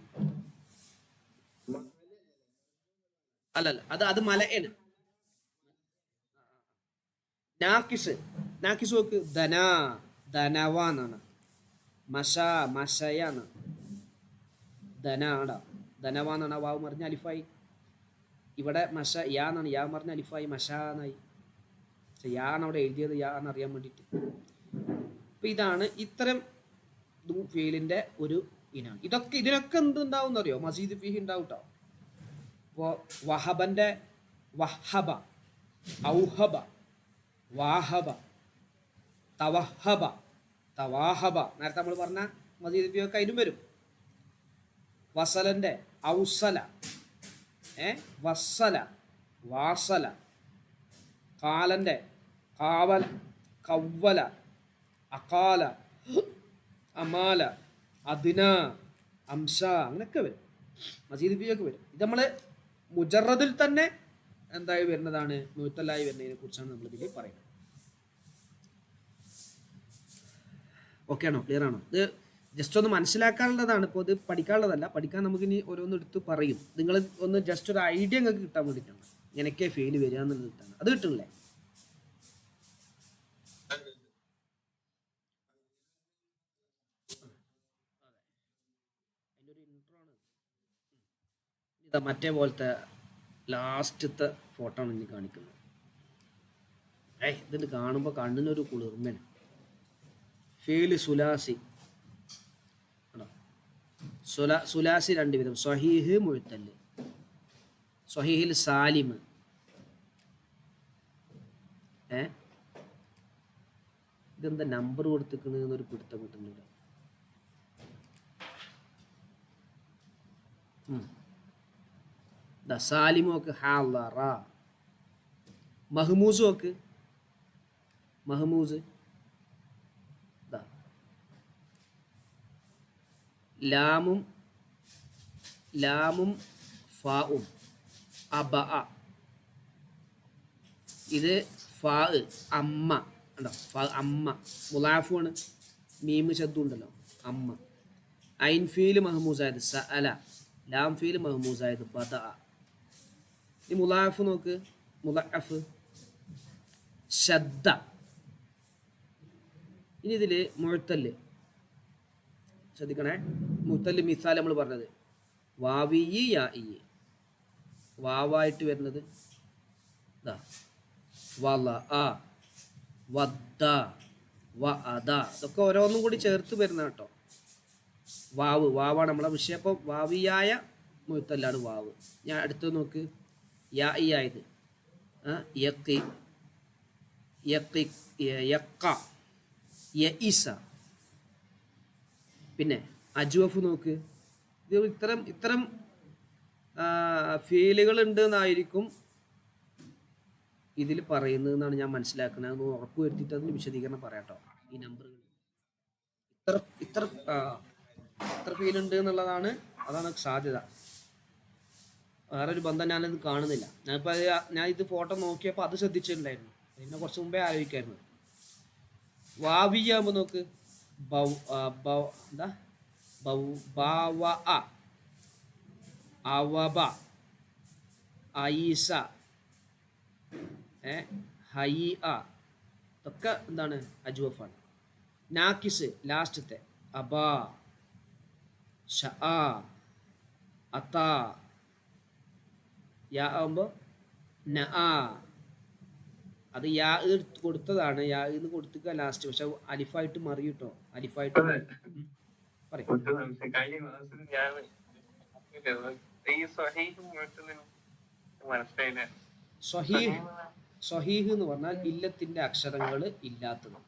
അല്ലല്ല, അത് മലയാണ്. നാക്കിസ് നാക്കിസ് നോക്ക്, ധനവാന്നാണ്. മഷ മഷയാണ്. ധനാടാ, ധനവാന്നാണ്. വാവ് മറിഞ്ഞ അലിഫായി. ഇവിടെ മഷ യാ എന്നാണ്, യാ മറിഞ്ഞ അലിഫായി മഷ എന്നായി. യാ ആണ് അവിടെ എഴുതിയത്, യാ എന്നറിയാൻ വേണ്ടിയിട്ട്. അപ്പം ഇതാണ് ഇത്തരം ഫീലിൻ്റെ ഒരു ഇനാണ്. ഇതിനൊക്കെ എന്തുണ്ടാവും എന്നറിയോ? മസീദ് ഫീഹ് ഉണ്ടാവും കേട്ടോ. ഇപ്പോൾ വഹബൻ്റെ വഹബ, ഔഹബ, വാഹബ, തവഹബ, തവാഹബ, നേരത്തെ നമ്മൾ പറഞ്ഞ മസീദ് ഫീഹ് ഒക്കെ അതിലും വരും. വസലൻ്റെ ഔസല, വസ്സല, വാസല. കാലൻ്റെ കാവല, കവ്വല, അകാല, അമാല, അദിന, അംശ, അങ്ങനെയൊക്കെ വരും. മസീദ് ഫീഹ് ഒക്കെ വരും. ഇത് നമ്മൾ മുജറദിൽ തന്നെ എന്തായി വരുന്നതാണ്, മുത്തലായി വരുന്നതിനെ കുറിച്ചാണ് നമ്മൾ ഇതിൽ പറയുന്നത്. ഓക്കെ ആണോ? ക്ലിയർ ആണോ? ഇത് ജസ്റ്റ് ഒന്ന് മനസ്സിലാക്കാനുള്ളതാണ്. ഇപ്പോൾ ഇത് പഠിക്കാനുള്ളതല്ല. പഠിക്കാൻ നമുക്കിനി ഓരോന്ന് എടുത്ത് പറയും. നിങ്ങൾ ഒന്ന് ജസ്റ്റ് ഒരു ഐഡിയ നിങ്ങൾക്ക് കിട്ടാൻ വേണ്ടിയിട്ടാണ്. ഇങ്ങനെയൊക്കെ ഫെയിൽ വരിക എന്നുള്ളത് കിട്ടാണ്. അത് കിട്ടുന്നില്ലേ? ഇതാ മറ്റേ പോലത്തെ ലാസ്റ്റത്തെ ഫോട്ടോ ആണ് ഇനി കാണിക്കുന്നത്. ഇതിന് കാണുമ്പോൾ കണ്ണിനൊരു കുളിർമയാണ്. ഫീല് സുലാസി ആണോ? സുലാസി രണ്ട് വിധം: സ്വഹീഹ്, മുഅ്തല്. സ്വഹീഹിൽ സാലിം. ഇതെന്താ നമ്പർ കൊടുത്തിക്കുന്നൊരു പിടുത്തം കിട്ടുന്നില്ല. സാലിം നോക്ക്, ഹാളറ. മഹ്മൂസ് നോക്ക്, മഹ്മൂസ്. ലാമും ഫാഉം, അബ. ഇത് ഫാ, അമ്മ ഉണ്ടോ? ഫാ അമ്മ, മുലാഫുമാണ്. മീമ് ശബ്ദം ഉണ്ടല്ലോ, അമ്മ. ഐൻ ഫീൽ മഹ്മൂസായത് സഅല. ലാം ഫീൽ മഹ്മൂസായത് ബദ. ഈ മുലാഫ് നോക്ക്, മുലഅഫ്, ശദ്ദ. ഇനി ഇതിൽ മുഅ്തല് ശ്രദ്ധിക്കണേ. മുഅ്തല് മിസാൽ നമ്മൾ പറഞ്ഞത് വാവിയി യാഇ, വാവായിട്ട് വരുന്നത് വല, വദ്ദ, വഅദ. ഇതൊക്കെ ഓരോന്നും കൂടി ചേർത്ത് വരുന്ന കേട്ടോ. വാവാണ് നമ്മളെ വിഷയം. അപ്പോൾ വാവിയായ മുഅ്തലാണ് വാവ്. ഞാൻ അടുത്ത് നോക്ക്, യാഇ ആയത് യഖി, യഖി, യഖ, യഇസ. പിന്നെ അജ്വഫ് നോക്ക്. ഇത് ഇത്തരം ഫീലുകൾ ഉണ്ട് എന്നായിരിക്കും ഇതിൽ പറയുന്നതെന്നാണ് ഞാൻ മനസ്സിലാക്കുന്നത്. അത് ഉറപ്പ് വരുത്തിയിട്ട് അതിന് വിശദീകരണം പറയാട്ടോ. ഈ നമ്പറുകൾ ഇത്ര ഫീലുണ്ട് എന്നുള്ളതാണ്, അതാണ് സാധ്യത. വേറൊരു ബന്ധം ഞാനത് കാണുന്നില്ല. ഞാൻ ഇത് ഫോട്ടോ നോക്കിയപ്പോൾ അത് ശ്രദ്ധിച്ചിട്ടുണ്ടായിരുന്നു. പിന്നെ കുറച്ച് മുമ്പേ ആലോചിക്കായിരുന്നു. വാവിയാകുമ്പോൾ നോക്ക്, എന്താ, ബവ, അവബ, ഐസ, ഹൈ. ഇതൊക്കെ എന്താണ്, അജ്വഫാണ്. നാക്കിസ് ലാസ്റ്റത്തെ അബ, ഷ, അത. യാ ആകുമ്പോൾ ന. അത് യാ കൊടുത്തതാണ്, യാ എന്ന് കൊടുത്തുക ലാസ്റ്റ്. പക്ഷെ അലിഫായിട്ട് മറിയും കേട്ടോ. അലിഫായിട്ട് പറയും. സ്വഹീഹ് എന്ന് പറഞ്ഞാൽ ഇല്ലത്തിന്റെ അക്ഷരങ്ങൾ ഇല്ലാത്തത്.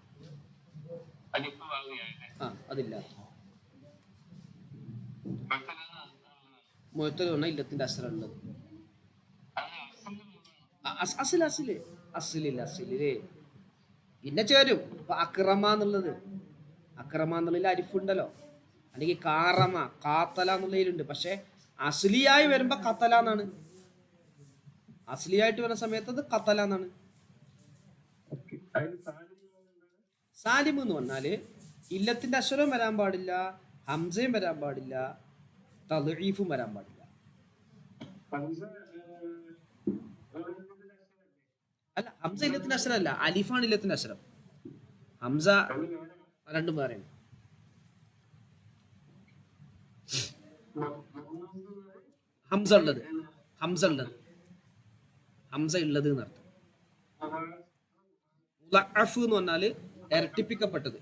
അതില്ലാത്ത. മുഅ്തൽ പറഞ്ഞാൽ ഇല്ലത്തിന്റെ അക്ഷരം ഉള്ളത്. അസിലില്ലേ. പിന്നെ ചേരും. അക്രമ എന്നുള്ളത്, അക്രമ എന്നുള്ളതിൽ അരിഫുണ്ടല്ലോ. അല്ലെങ്കിൽ കാറമ, കാത്തല എന്നുള്ളതിലുണ്ട്. പക്ഷെ അസ്ലിയായി വരുമ്പോ കത്തല എന്നാണ്. അസ്ലിയായിട്ട് വരുന്ന സമയത്ത് അത് കത്തല എന്നാണ്. സാലിം എന്ന് പറഞ്ഞാല് ഇല്ലത്തിന്റെ അക്ഷരവും വരാൻ പാടില്ല, ഹംസയും വരാൻ പാടില്ല, തദ്ഈഫും വരാൻ പാടില്ല. അല്ല, ഹംസ ഇല്ലത്തിന്റെ അക്ഷരമല്ല, അലിഫാണ് ഇല്ലത്തിന്റെ അക്ഷരം. ഹംസ രണ്ടും വേറെയാണ്. ഹംസ ഉള്ളത്, ഹംസ ഉള്ളത്, ഹംസ ഉള്ളത് എന്നർത്ഥം. മുളഅഫ് എന്ന് പറഞ്ഞാല് ഇരട്ടിപ്പിക്കപ്പെട്ടത്,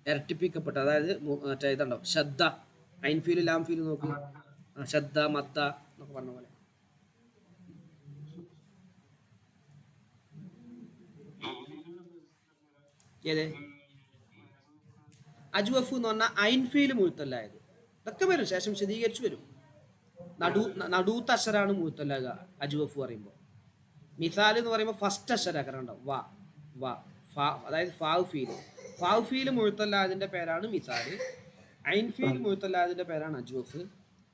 ഇരട്ടിപ്പിക്കപ്പെട്ട, അതായത് മറ്റേ ഇതുണ്ടാവും ശദ്ദ, ഐൻഫീല് ലാംഫീല് നോക്ക്, ശദ്ദ മദ്ദ എന്നൊക്കെ പറഞ്ഞ പോലെ. ഏത് അജ്വഫ് എന്ന് പറഞ്ഞാൽ ഐൻഫീല് മുഴുത്തല്ലായത്. ഇതൊക്കെ വരും, ശേഷം വിശദീകരിച്ചു വരും. നടൂത്ത അക്ഷരാണ് മുഴുത്തല്ലാകുക അജ്വഫ് പറയുമ്പോൾ. മിസാൽ എന്ന് പറയുമ്പോൾ ഫസ്റ്റ് അക്ഷരാക്കരം ഉണ്ടാവും, വ വ ഫ, അതായത് ഫാവ് ഫീല്. ഫാവ് ഫീല് മുഴുത്തല്ലാതിന്റെ പേരാണ് മിസാല്. ഐൻ ഫീൽ മുഴുത്തല്ലാതിന്റെ പേരാണ് അജ്വഫ്.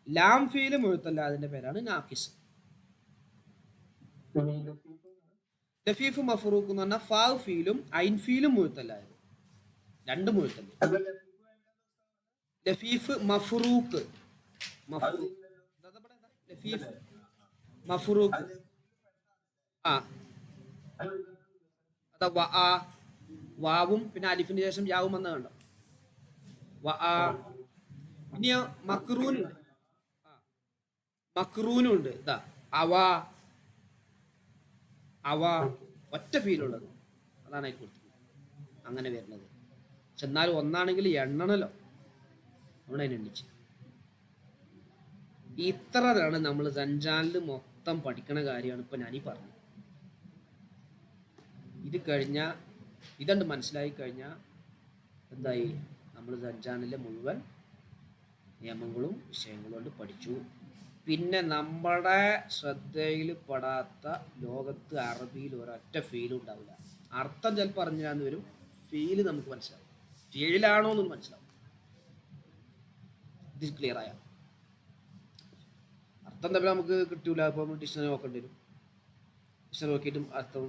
ലാം ഫീല് മുഴുത്തല്ലാതിന്റെ പേരാണ് നാക്കിസ്. ലഫീഫ് മഫ്റൂഖ് എന്ന് പറഞ്ഞാൽ ഫാവ് ഫീലും ഐൻ ഫീലും മുഴുത്തല്ലായത്, രണ്ടും മുഴുത്തല്ല. ലഫീഫ് മഫ്റൂഖ്, ലഫീഫ് മഫ്റൂഖ്, ആ അതാ വ ആ, വാവും പിന്നെ അലിഫിന് ശേഷം യാവും വന്ന കണ്ടോ, വ ആ. ഇനിയോ മക്റൂനുണ്ട്, മക്റൂനുണ്ട്, ഇതാ അവ, അവ ഒറ്റ ഫീലുള്ളത്, അതാണ് അതിൽ കൊടുത്തത്, അങ്ങനെ വരുന്നത്. പക്ഷെ എന്നാലും ഒന്നാണെങ്കിൽ എണ്ണണല്ലോ, അവിടെ അതിനെ എണ്ണിച്ച്. ഇത്രയാണ് നമ്മൾ സഞ്ചാനിൽ മൊത്തം പഠിക്കണ കാര്യമാണ് ഇപ്പൊ ഞാനീ പറഞ്ഞത്. ഇത് കഴിഞ്ഞാൽ, ഇതുണ്ട് മനസ്സിലായി കഴിഞ്ഞാൽ എന്തായി, നമ്മൾ സഞ്ചാനിലെ മുഴുവൻ നിയമങ്ങളും വിഷയങ്ങളും കൊണ്ട് പഠിച്ചു. പിന്നെ നമ്മുടെ ശ്രദ്ധയിൽ പെടാത്ത ലോകത്ത് അറബിയിൽ ഒരൊറ്റ ഫീലും ഉണ്ടാവില്ല. അർത്ഥം ചിലപ്പോൾ അറിഞ്ഞാന്ന് വരും, ഫീല് നമുക്ക് മനസ്സിലാവും, ഫീലാണോ എന്നൊന്നും മനസ്സിലാവും. ഇത് ക്ലിയർ ആയ അർത്ഥം തമ്മിൽ നമുക്ക് കിട്ടൂല. അപ്പോൾ നമ്മൾ ഡിക്ഷണറി നോക്കേണ്ടി വരും, ഡിക്ഷണറി നോക്കിയിട്ടും അർത്ഥം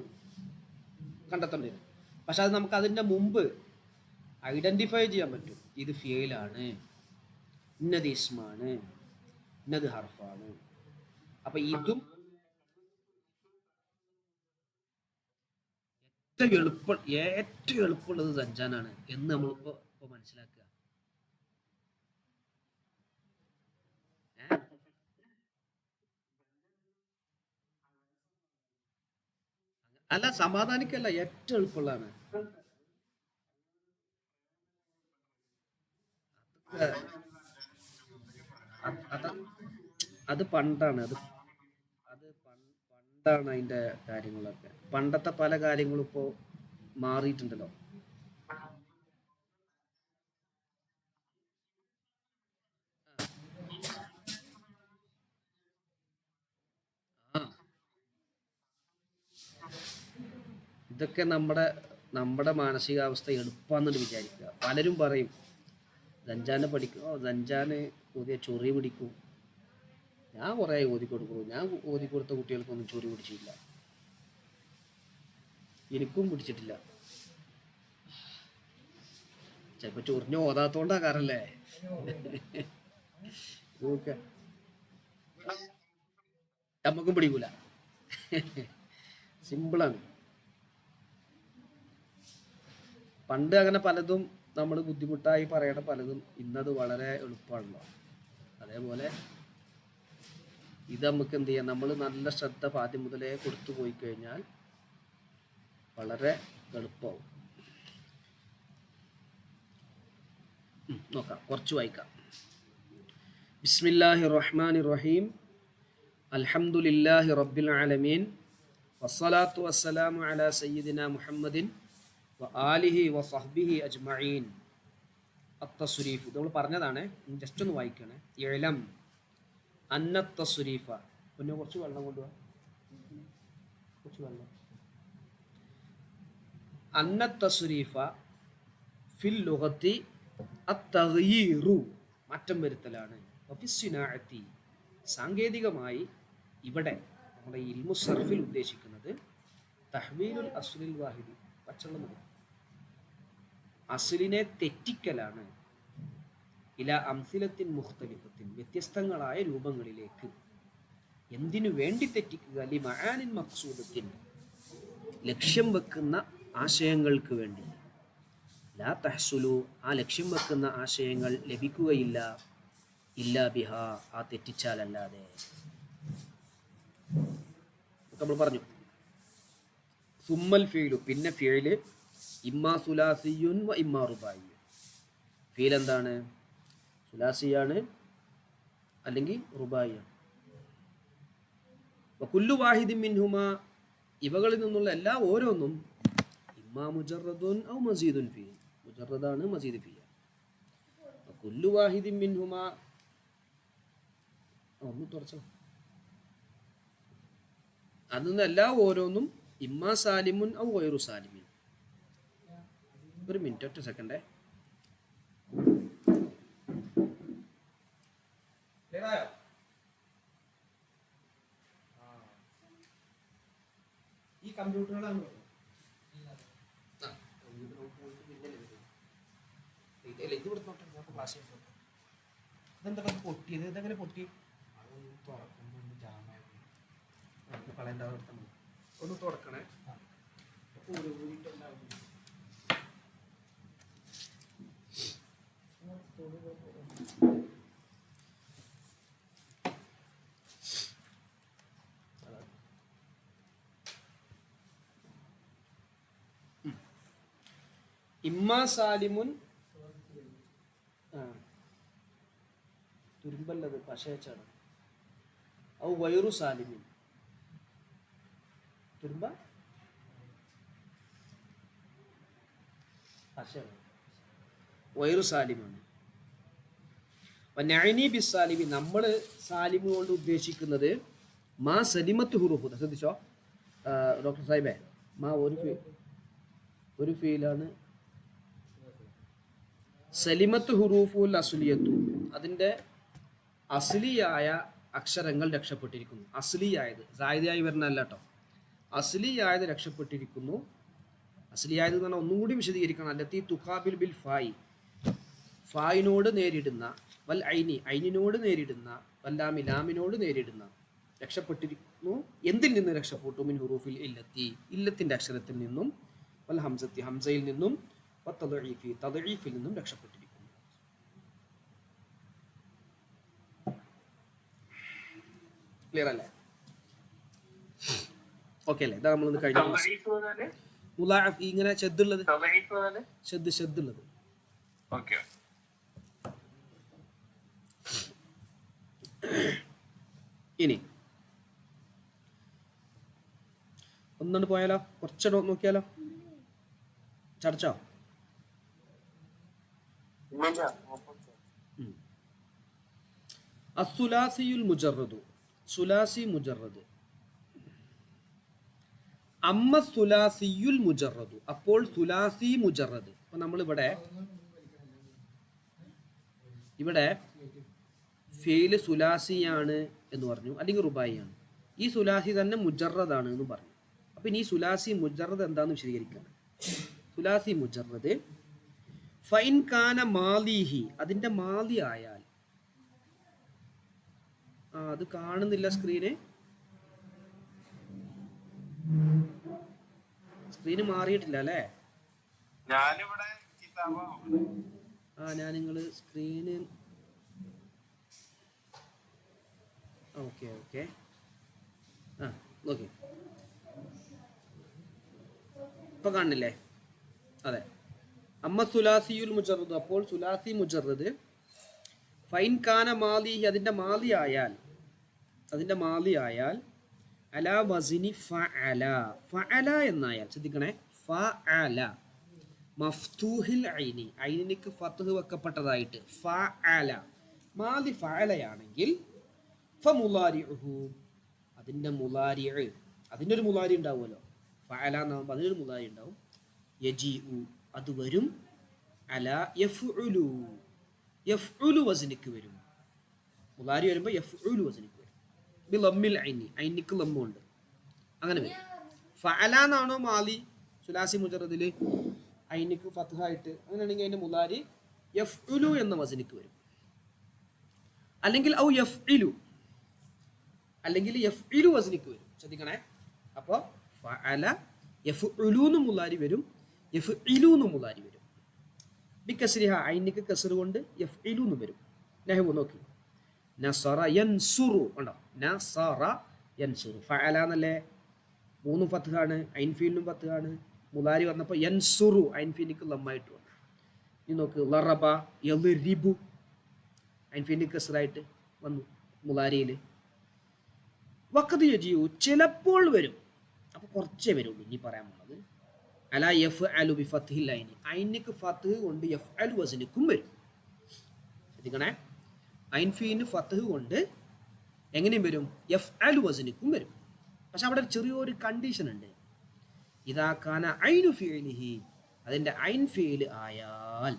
കണ്ടെത്തേണ്ടി വരും. പക്ഷെ അത് നമുക്ക് അതിൻ്റെ മുമ്പ് ഐഡൻറ്റിഫൈ ചെയ്യാൻ പറ്റും. ഇത് ഫീലാണ്, ഇന്നത് ഇസ്മാണ്, ഇന്നത് ഹർഫാണ്. അപ്പൊ ഇതും ഏറ്റവും എളുപ്പമുള്ളത് സഞ്ചാനാണ് എന്ന് നമ്മളിപ്പോ മനസ്സിലാക്കുക. അല്ല, സമാധാനിക്കല്ല, ഏറ്റവും എളുപ്പമുള്ളതാണ്. അത് പണ്ടാണ്, അത് പണ്ടാണ് അതിന്റെ കാര്യങ്ങളൊക്കെ. പണ്ടത്തെ പല കാര്യങ്ങളും ഇപ്പോ മാറിയിട്ടുണ്ടല്ലോ. ആ, ഇതൊക്കെ നമ്മുടെ മാനസികാവസ്ഥ എളുപ്പാന്നിട്ട് വിചാരിക്കുക. പലരും പറയും സഞ്ചാനെ പഠിക്കും, സഞ്ചാന് പുതിയ ചൊറി പിടിക്കും. ഞാൻ കുറേ ഓതി കൊടുക്കുന്നു, ഞാൻ ഓതി കൊടുത്ത കുട്ടികൾക്കൊന്നും ചൊറി പിടിച്ചില്ല, എനിക്കും പിടിച്ചിട്ടില്ല. ചിലപ്പോ ചൊറിഞ്ഞ് ഓതാത്തോണ്ടാ കാരല്ലേ. ഓക്കെ, നമുക്കും പിടിക്കൂല. സിമ്പിളാണ്. പണ്ട് അങ്ങനെ പലതും നമ്മൾ ബുദ്ധിമുട്ടായി പറയണ പലതും ഇന്നത് വളരെ എളുപ്പമാണല്ലോ. അതേപോലെ ഇത് നമുക്ക് എന്ത് ചെയ്യാം, നമ്മൾ നല്ല ശ്രദ്ധ ആദ്യം മുതലേ കൊടുത്തു പോയി കഴിഞ്ഞാൽ വളരെ എളുപ്പമാവും. നോക്കാം, കുറച്ച് വായിക്കാം. ബിസ്മില്ലാഹിർ റഹ്മാനിർ റഹീം. അൽഹംദുലില്ലാഹി റബ്ബിൽ ആലമീൻ, വസ്സലാത്തു വസ്സലാമു അലാ സയ്യിദിന മുഹമ്മദിൻ വ ആലിഹി വസഹ്ബിഹി അജ്മഈൻ. അത്തസ്രീഫ് ഇത് നമ്മൾ പറഞ്ഞതാണ്, ജസ്റ്റ് ഒന്ന് വായിക്കണേ. ഇഅ്ലം അന്നത്തസ്രീഫ, പിന്നെ കുറച്ച് വെള്ളം കൊണ്ടുപോവാ, കുറച്ച് വെള്ളം. അന്നത്തസ്രീഫ ഫിൽ ലുഗത്തി അത്തഗ്യീറു, മാറ്റം വരുത്തലാണ്. വഫിസ്സിനാഅത്തി, സാങ്കേതികമായി ഇവിടെ നമ്മുടെ ഇൽമു സർഫിൽ ഉദ്ദേശിക്കുന്നത് തഹ്വീലുൽ അസ്ലിൽ വാഹിദി, പച്ചവെള്ളം അസ്ലിനെ തെറ്റിക്കലാണ്. ഇല അംസിലത്തിൻ മുഖ്തലിഫത്തിൻ, വ്യത്യസ്തങ്ങളായ രൂപങ്ങളിലേക്ക്. എന്തിനു വേണ്ടി തെറ്റിക്കുക? ലി മആനിൻ മഖ്സൂദത്തിൻ, ലക്ഷ്യം വെക്കുന്ന ആശയങ്ങൾക്ക് വേണ്ടി. ലാ തഹ്സുലു, ആ ലക്ഷ്യം വെക്കുന്ന ആശയങ്ങൾ ലഭിക്കുകയില്ല ഇല്ലാ ബിഹ, ആ തെറ്റിച്ചാലല്ലാതെ. നമ്മൾ പറഞ്ഞു. സുമ്മൽ ഫീലു, പിന്നെ ഫീല് ഇമ്മാ സുലാസിയുൻ വ ഇമ്മാ റുബായി. ഫീൽ എന്താണ്? സുലാസിയാണ് അല്ലെങ്കിൽ റുബായിയാണ്. കുല്ലു വാഹിദിൻ മിൻഹുമാ, ഇവകളിൽ നിന്നുള്ള എല്ലാ ഓരോന്നും ഇമ്മാ മുജറദുൻ ഔ മസീദുൻ ഫീ, മുജറദാണ്, മസീദ് ഫീ. കുല്ലു വാഹിദിൻ മിൻഹുമാ, ഒന്ന് തുറച്ചോ, അതിൽ നിന്ന് എല്ലാ ഓരോന്നും ഇമ്മാ സാലിമുൻ ഔ ഗൈറു സാലിമിൻ. ഒരു മിനിറ്റ്, ഒറ്റ സെക്കൻഡേ. ഈ കമ്പ്യൂട്ടറുകളാണ് ഇതെന്താ പൊട്ടിയത്? ഇതെങ്ങനെ പൊട്ടി? ഒന്ന് തുറക്കണേ. ഇമ്മാ സാലിമുൻ, തുരുമ്പല്ലത് പശയച്ചാണ്. ഔ വൈറു സാലിമിൻ, തുരുമ്പ പശയാണ്, വൈറു സാലിമാണ്. നഅനി ബിസ്സാലിമി, നമ്മൾ സാലിമ് കൊണ്ട് ഉദ്ദേശിക്കുന്നത് മാ സലിമത്ത് ഹുറൂഫു. ശ്രദ്ധിച്ചോ ഡോക്ടർ സാഹിബേ, മാ ഒരു ഫീലാണ്. സലിമത്ത് ഹുറൂഫുൽ അസ്ലിയത്തു, അതിൻ്റെ അസ്ലിയായ അക്ഷരങ്ങൾ രക്ഷപ്പെട്ടിരിക്കുന്നു. അസ്ലിയായത് സായിദായി വരുന്നതല്ല കേട്ടോ, അസ്ലിയായത് രക്ഷപ്പെട്ടിരിക്കുന്നു. അസ്ലിയായത് എന്ന് പറഞ്ഞാൽ ഒന്നും കൂടി വിശദീകരിക്കണം. അല്ലത്തി തുഖാബിൽ ബിൽ ഫായി, ഫായിനോട് നേരിടുന്ന, വൽ ഐനി, ഐനിനോട് നേരിടുന്ന, വല്ലാമി, ലാമിനോട് നേരിടുന്ന. രക്ഷപ്പെട്ടിരിക്കുന്നു. എന്തിൽ നിന്ന് രക്ഷപ്പെട്ടു? മിൻ ഹുറൂഫിൽ ഇല്ലത്തി, ഇല്ലത്തിൻ്റെ അക്ഷരത്തിൽ നിന്നും, വൽ ഹംസത്തി, ഹംസയിൽ നിന്നും, വത്തദ്ഈഫി, തദ്ഈഫിൽ നിന്നും രക്ഷപ്പെട്ടിരിക്കുന്നു. ക്ലിയർ അല്ലേ? ഓക്കെ അല്ലേ? ഇതാ നമ്മളിന്ന് കഴിഞ്ഞ മുലാഅഫ്, ഇങ്ങനെ ഷദ്ദുള്ളത്, ഷദ്ദുള്ളത്. ഇനി ഒന്നുകൊണ്ട് പോയാലോ, കുറച്ച് നോക്കിയാലോ, ചർച്ചോ? അസ്സുലാസിയുൽ മുജറദു, സുലാസി മുജറദ്. അമ്മ സുലാസിയുൽ മുജറദു, അപ്പോൾ സുലാസി മുജറദ്. അപ്പൊ നമ്മളിവിടെ ഫീല് സുലാസിയാണ് എന്ന് പറഞ്ഞു, അല്ലെങ്കിൽ റുബായിയാണ്. ഈ സുലാസി തന്നെ മുജറദാണ് എന്ന് പറഞ്ഞു. അപ്പൊ ഇനി സുലാസി മുജറദ് എന്താന്ന് വിശദീകരിക്കുകയാണ്. സുലാസി മുജറദ് ഫൈൻ കാന മാലിഹി, അതിന്റെ മാലി ആയാൽ. അത് കാണുന്നില്ല സ്ക്രീന് മാറിയിട്ടില്ല അല്ലേ? ഞാൻ നിങ്ങള് സ്ക്രീന് ഓക്കെ നോക്കി ഇപ്പൊ കാണുന്നില്ലേ? അതെ. അമ്മ സുലാസിയുൽ മുജറദ്, അപ്പോൾ സുലാസി മുജറദ് ഫൈൻ കാന മാലി, അതിന്റെ മാലി ആയാൽ അലാ വസിനി ഫഅല, ഫഅല എന്നായാൽ. ശ്രദ്ധിക്കണേ, ഫഅല മഫ്തൂഹിൽ ഐനി, ഐനിക്ക് ഫത്ഹ് വെക്കപ്പെട്ടതായിട്ട് ഫഅല, മാലി ഫഅലയാണെങ്കിൽ ഫമുലാരിഉഹു, അതിന്റെ മുലാരിഉ, അതിന്റെ ഒരു മുലാരി ഉണ്ടാവുമല്ലോ. ഫഅല എന്നാകുമ്പോൾ അതിനൊരു മുലാരി ഉണ്ടാവും. യജീഉ, അത് വരും. അല യഫ്ഉലു, യഫ്ഉലു വസ്നിക്ക് വരും. മുലാരി വരുമ്പോൾ യഫ്ഉലു വസ്നിക്ക് വരും. ബിളമ്മിൽ ഐനി, ഐനിക്ക് ലമ്മുണ്ട്, അങ്ങനെ വരും. ഫഅല എന്നാണോ മാലി സുലാസി മുജറദിൽ ഐനിക്ക് ഫത്ഹായിട്ട്, അങ്ങനെയാണെങ്കിൽ അതിന്റെ മുലാരി യഫ്ഉലു എന്ന വസ്നിക്ക് വരും. അല്ലെങ്കിൽ ഔ യഫ്ഇലു, അല്ലെങ്കിൽ യഫ്ഇലു വസ്നിക്ക് വരും. ശ്രദ്ധിക്കണേ. അപ്പോൾ ഫഅല യഫ്ഉലു എന്ന് മുലാരി വരും, യഫ്ഇലു എന്ന് മുലാരി വരും. ബികസ്രിഹ, ഐനിക്ക് കസ്ർ കൊണ്ട് യഫ്ഇലു എന്ന് വരും. നഹ്വു നോക്കി, നസറ യൻസുറു ഉണ്ടോ, നസറ യൻസുറു. ഫഅല എന്നല്ലേ, 3 ഫത്ഹാണ്, ഐൻഫീലിനും ഫത്ഹാണ്. മുലാരി വന്നപ്പോൾ യൻസുറു ഐൻഫീലിക്ക് ലമ്മായിട്ട് വന്നു. ഇനി നോക്ക്, ലറബ യളിരിബു ഐൻഫീലിക്ക് കസ്റായിട്ട് വന്നു മുലാരിയിൽ. വഖദ് യജിഉ, ചിലപ്പോൾ വരും, അപ്പോൾ കുറച്ചേ വരുള്ളൂ. ഇനി പറയാൻ പോണത് അല യഫ്അലു ബി ഫത്ഹിൽ ഐനി, ഐനിക്ക് ഫത്ഹ് കൊണ്ട് യഫ്അലു വസ്നിക്കും വരും. ശ്രദ്ധിക്കണേ, ഐൻഫീന് ഫത്ഹ് കൊണ്ട് എങ്ങനെയും വരും, യഫ്അലു വസ്നിക്കും വരും. പക്ഷെ അവിടെ ചെറിയൊരു കണ്ടീഷൻ ഉണ്ട്. ഇദാ കാന ഐനു ഫിഇലിഹി, അതിൻ്റെ ഐൻ ഫീൽ ആയാൽ,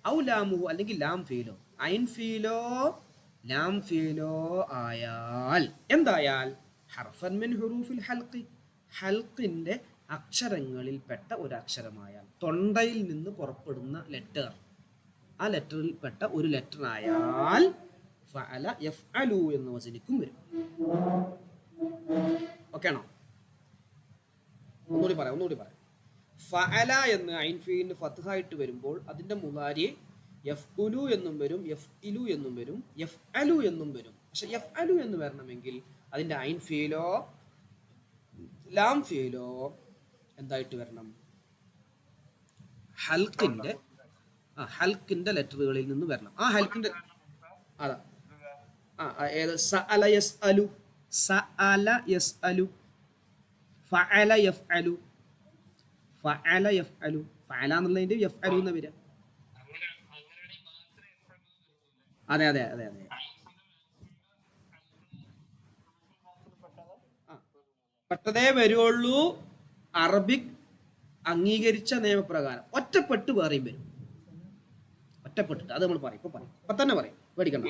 ഔ ലാമുഹു, അല്ലെങ്കിൽ ലാം ഫീലോ, ഐൻ ഫീലോ ലാം ഫീലോ ആയാൽ, എന്തായാൽ, ഹർഫൻ മിൻ ഹുറൂഫിൽ ഹൽഖി, ഹൽഖിൻ്റെ അക്ഷരങ്ങളിൽ പെട്ട ഒരു അക്ഷരമായാൽ, തൊണ്ടയിൽ നിന്ന് പുറപ്പെടുന്ന ലെറ്റർ, ആ ലെറ്ററിൽ പെട്ട ഒരു ലെറ്റർ ആയാൽ ഫഅല യഫ്അലു എന്ന വസനിക്കും വരും. ഓക്കെ ആണോ? ഒന്നുകൂടി പറയാം. ഫഅല എന്ന് ഐൻഫീലിന് ഫത്ഹായിട്ട് വരുമ്പോൾ അതിൻ്റെ മുലാരി യഫ്ഉലു എന്നും വരും, യഫ്ഇലു എന്നും വരും, യഫ്അലു എന്നും വരും. പക്ഷെ യഫ്അലു എന്ന് വരണമെങ്കിൽ അതിൻ്റെ ഐൻ ഫീലോ ലാം ഫീലോ എന്തായിട്ട് വരണം, ഹൽക്കിന്റെ ലെറ്ററുകളിൽ നിന്ന് വരണം. ആ ഹൽക്കിന്റെ അതാ ഏത്, സഅല യസ്അലു, സഅല യസ്അലു, ഫഅല യഫ്അലു, ഫഅല യഫ്അലു, ഫഅല എന്നുള്ളതിന്റെ യഫ്അലു എന്ന് വരിക. അതെ. പെട്ടതേ വരുള്ളൂ. അറബിക് അംഗീകരിച്ച നിയമപ്രകാരം ഒറ്റപ്പെട്ട് വേറെയും വരും. ഒറ്റപ്പെട്ടിട്ട് അത് നമ്മൾ പറയും, ഇപ്പൊ തന്നെ പറയും, പേടിക്കണ്ട.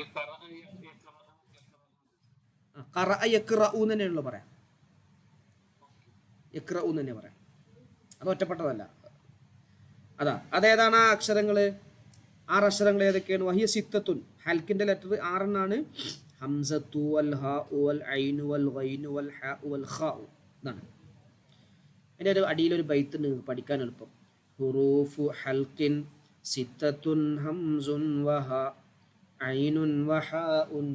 ഖറഅ യഖ്റഉ തന്നെയാണല്ലോ പറയാം, യഖ്റഉ തന്നെ പറയാം. അത് ഒറ്റപ്പെട്ടതല്ല. അതേതാണ് ആ അക്ഷരങ്ങള്? 6 അക്ഷരങ്ങൾ ഏതൊക്കെയാണ്? വഹിയ സിത്തത്തുൻ, ഹൽക്കിന്റെ ലെറ്റർ 6 ഹംസത്തു വൽ ഹാഉ വൽ ഐനു വൽ ഗൈനു വൽ ഹാഉ വൽ ഖാഉ. ഇതാണ് അതിൻ്റെ ഒരു അടിയിലൊരു ബൈത്ത് ഉണ്ട് പഠിക്കാൻ എളുപ്പം. ഹുറൂഫു ഹൽക്കിൻ സിത്തത്തുൻ ഹംസുൻ വഹ ഐനുൻ വഹാഉൻ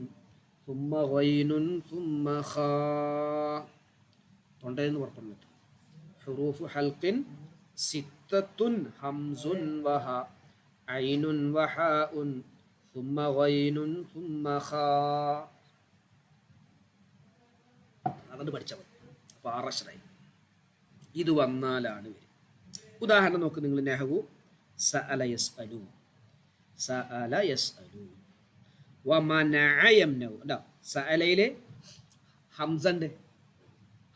സുമ്മ ഗൈനുൻ സുമ്മ ഖാ. തൊണ്ടയിൽ നിന്ന് പുറപ്പെടുന്നത്. ഹുറൂഫു ഹൽക്കിൻ സിത്തത്തുൻ ഹംസുൻ വഹ ഐനുൻ വഹാഉൻ സുമ്മ ഗൈനുൻ സുമ്മ ഖാ. അതുകൊണ്ട് പഠിച്ചാൽ മതി. അപ്പോൾ 6 അക്ഷരമായി. ഇത് വന്നാലാണ് വരും. ഉദാഹരണം നോക്ക് നിങ്ങൾ. നഹ്വു സഅല യസ്അലു, സഅല യസ്അലു, വമനഅ യംനഉ. ഉണ്ടോ? സഅലയിലെ ഹംസണ്ട്,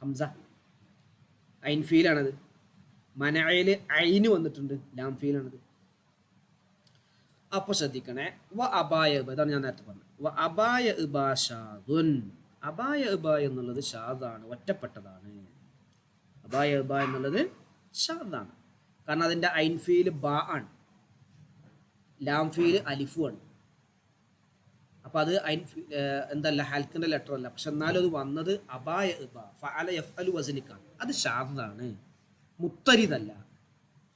ഹംസ ഐൻ ഫീലാണത്. മനഅയില് ഐന് വന്നിട്ടുണ്ട്, ലാം ഫീലാണത്. അപ്പോൾ ശ്രദ്ധിക്കണേ. വ അബായ, അതാണ് ഞാൻ നേരത്തെ പറഞ്ഞത്. വ അബായ ഇബാ ഷാദുൻ, അബായ ഇബ എന്നുള്ളത് ഷാദാണ്, ഒറ്റപ്പെട്ടതാണ്. അബായ ഇബ എന്നുള്ളത് ഷാദാണ്. കാരണം അതിൻ്റെ ഐൻ ഫീല് ബാ ആണ്, ലാം ഫീല് അലിഫു ആണ്. അപ്പോൾ അത് ഐൻ എന്തല്ല, ഹൽക്കിൻ്റെ ലെറ്റർ അല്ല. പക്ഷെ എന്നാലും അത് വന്നത് അബായ ഇബ ഫഅല യഫ്അലു വസ്നിക്കാണ്. അത് ഷാദാണ്, മുത്തരിദല്ല,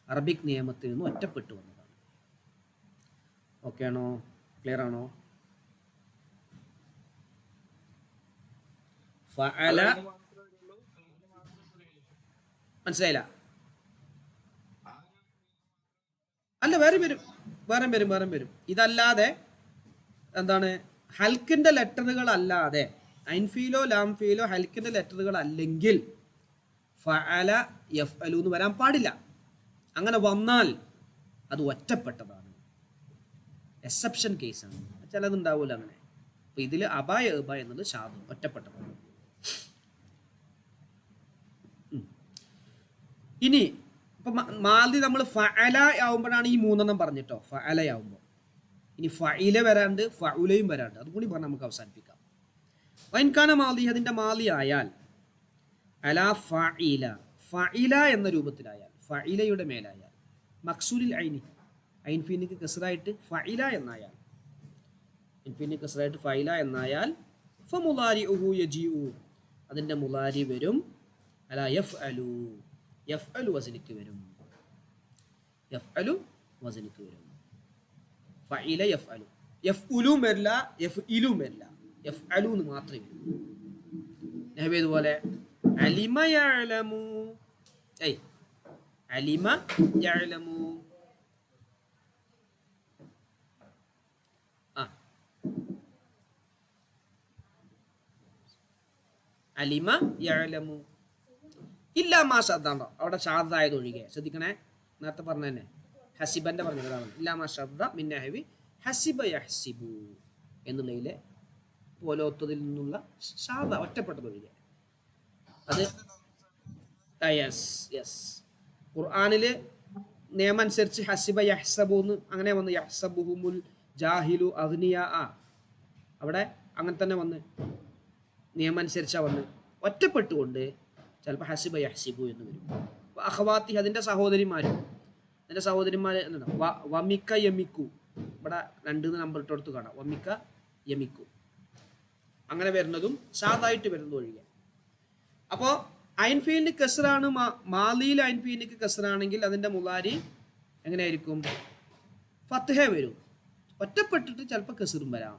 അറബിക് നിയമത്തിൽ നിന്ന് ഒറ്റപ്പെട്ടു വന്നതാണ്. ഓക്കെ ആണോ? ക്ലിയർ ആണോ? ഫഅല മനസ്സിലായില്ല? അല്ല, വേറെ വരും. ഇതല്ലാതെ എന്താണ്, ഹൽക്കിന്റെ ലെറ്ററുകൾ അല്ലാതെ, ഐൻഫീലോ ലാംഫീലോ ഹൽക്കിന്റെ ലെറ്ററുകൾ അല്ലെങ്കിൽ ഫഅല യഫ്അലു എന്ന് വരാൻ പാടില്ല. അങ്ങനെ വന്നാൽ അത് ഒറ്റപ്പെട്ടതാണ്, എക്സെപ്ഷൻ കേസാണ്. ചിലതുണ്ടാവൂല അങ്ങനെ. അപ്പൊ ഇതിൽ അബായ ഇബ എന്നത് ഷാദ്, ഒറ്റപ്പെട്ടതാണ്. ഇനി ഇപ്പൊ മാലി നമ്മൾ ഫഅല ആവുമ്പോഴാണ് ഈ 3 പറഞ്ഞിട്ടോ, ഫഅല ആവുമ്പോൾ. ഇനി ഫഇല വരാണ്ട്, ഫഉലയും വരാണ്ട്. അതും കൂടി പറഞ്ഞ് നമുക്ക് അവസാനിപ്പിക്കാം. വൈൻകാന മാലി, അതിന്റെ മാലി ആയാൽ, അല ഫഇല, ഫഇല എന്ന രൂപത്തിലായാൽ, ഫഇലയുടെ മേലായാൽ, മക്സൂരിൽ ഐനി, ഐൻ ഫീനിക്ക് കസ്റായിട്ട് ഫഇല എന്നായാൽ, ഇൻഫിനിറ്റി കസ്റായിട്ട് ഫൈല എന്നായാൽ ഫമുലാരിഉഹു യജീഉ, അതിൻ്റെ മുലാരി വരും. അല യഫ്അലു, യഫ്അലു വസ്നിക്ക് വരും. യഫ്അലു വസ്നിക്ക് വരും. ഫഇല യഫ്അലു, യഫ്ഉലും വരില്ല, യഫ്ഇലും വരില്ല, യഫ്അലു എന്ന് മാത്രമേ വരൂ. നഹ്വി ഇതുപോലെ അലിമ യഅലമു, അലിമ യഅലമു, അലിമ യഅലമു. ഇല്ലാ മാ ഷദ്ദാണ്ടോ, അവിടെ ഷാദായത് ഒഴികെ. ശ്രദ്ധിക്കണേ, നേരത്തെ പറഞ്ഞ തന്നെ ഹസിബന്റെ പറഞ്ഞതാണ്. ഇല്ലാ മാ ഷദ്ദ മിൻ നഹ്വി ഹസിബ യഹ്സിബു എന്നുള്ളതിലെ പോലോത്തതിൽ നിന്നുള്ള ഷാദ ഒറ്റപ്പെട്ടത് ഒഴികെ. അത് യെസ് യെസ്, ഖുർആനില് നിയമം അനുസരിച്ച് ഹസിബ യഹ്സബു എന്ന് അങ്ങനെ വന്ന്, യഹ്സബുഹുമുൽ ജാഹിലു അഗ്നിയ, അവിടെ അങ്ങനെ തന്നെ വന്ന് നിയമം അനുസരിച്ചാണ് വന്ന്. ഒറ്റപ്പെട്ടുകൊണ്ട് ചിലപ്പോൾ ഹസിബ യഹ്സിബു എന്ന് വരും. അഖവാത്തി, അതിൻ്റെ സഹോദരിമാരും, അതിൻ്റെ സഹോദരിമാർ എന്താണ്, വമിക്ക യമിക്കു, ഇവിടെ 2 നമ്പർ ഇട്ടെടുത്ത് കാണാം. വമിക്ക യമിക്കു അങ്ങനെ വരുന്നതും ഷാദായിട്ട് വരുന്നതും ഒഴികെ. അപ്പോൾ ഐൻഫീലിന് കസ്റാണ്, മാലിയിൽ ഐൻഫീലിക്ക് കസ്റാണെങ്കിൽ അതിൻ്റെ മുലാരി എങ്ങനെയായിരിക്കും? ഫത്ഹ വരും. ഒറ്റപ്പെട്ടിട്ട് ചിലപ്പോൾ കസ്റും വരാം.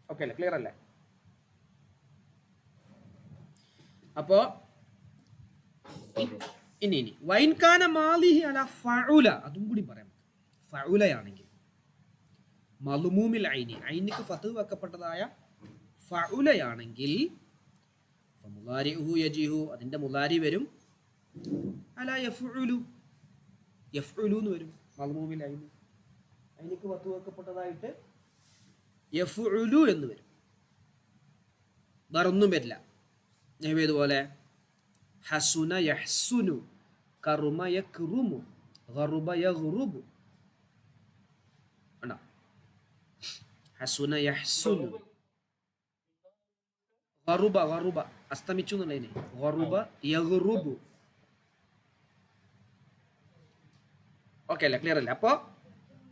ഓക്കെ അല്ലേ? ക്ലിയർ അല്ലേ? അപ്പോ ഇനി വൈൻകാന മാലിഹി അല ഫഉല, അതും കൂടി പറയാം. ഫഉലയാണെങ്കിൽ മൽമൂമിൽ ഐനി, ഐനിക്ക് ഫത്ഹ് വെക്കപ്പെട്ടതായ ഫഉലയാണെങ്കിൽ ഫമുലാരിഉഹു യജിഹു, അതിന്റെ മുലാരി വരും. അല യഫ്ഉലു, യഫ്ഉലു എന്ന് വരും. മൽമൂമിൽ ഐനി, ഐനിക്ക് ഫത്ഹ് വെക്കപ്പെട്ടതായിട്ട് യഫ്ഉലു എന്ന് വരും. വേറൊന്നും വരില്ല. ഇതുപോലെ ഹസുന യഹ്സുനു, കറുമ യക്റുമു, ഗറുബ യഗ്റുബു. കണ്ടോ? ഹസുന യഹ്സുനു, ഗറുബ, ഗറുബ അസ്തമിച്ചു എന്നുള്ളതിന് ഗറുബ യഗ്റുബു. ഓക്കെ അല്ലേ? ക്ലിയർ അല്ലേ? അപ്പോൾ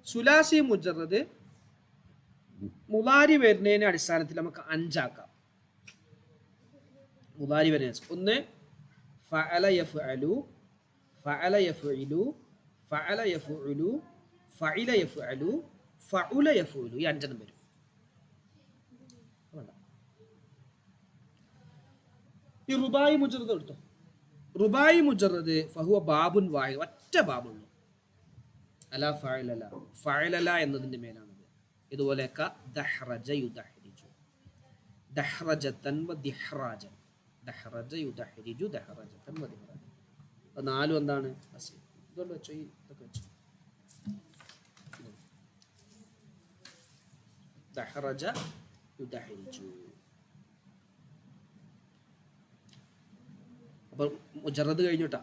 സുലാസി മുജറദ് മുലാരി വരുന്നതിന്റെ അടിസ്ഥാനത്തിൽ നമുക്ക് 5 ആക്കാം. മുലാരി വരുന്ന ഒന്ന് ഫഅല യഫ്അലു, ഫഅല യഫ്ഇലു, ഫഅല യഫ്ഉലു, ഫഇല യഫ്അലു, ഫഉല യഫ്ഉലു. ഈ 5 വരും. ഈ റുബായി മുജറദ് എടുത്തോ. റുബായി മുജറദ് ഫഹുവ ബാബുൻ വാഹിദ്, ഒറ്റ ബാബുള്ളൂ. അല ഫഅലല, ഫഅലല എന്നതിന്റെ മേലാണ്. ഇതുപോലെ ദഹ്റജ യുദഹ്രിജു, ദഹ്റജതൻ വ ദിഹ്റാജൻ, ദഹ്റജ യുദഹ്രിജു, ദഹ്റജതൻ വ ദിഹ്റാജൻ. അത് 4 എന്താണ്? ഇതുകൊണ്ട് വെച്ചോ, ഇതൊക്കെ വെച്ചോ. ദഹ്റജ യുദഹ്രിജു. അപ്പോൾ മുജറദ് കഴിഞ്ഞിട്ടാ.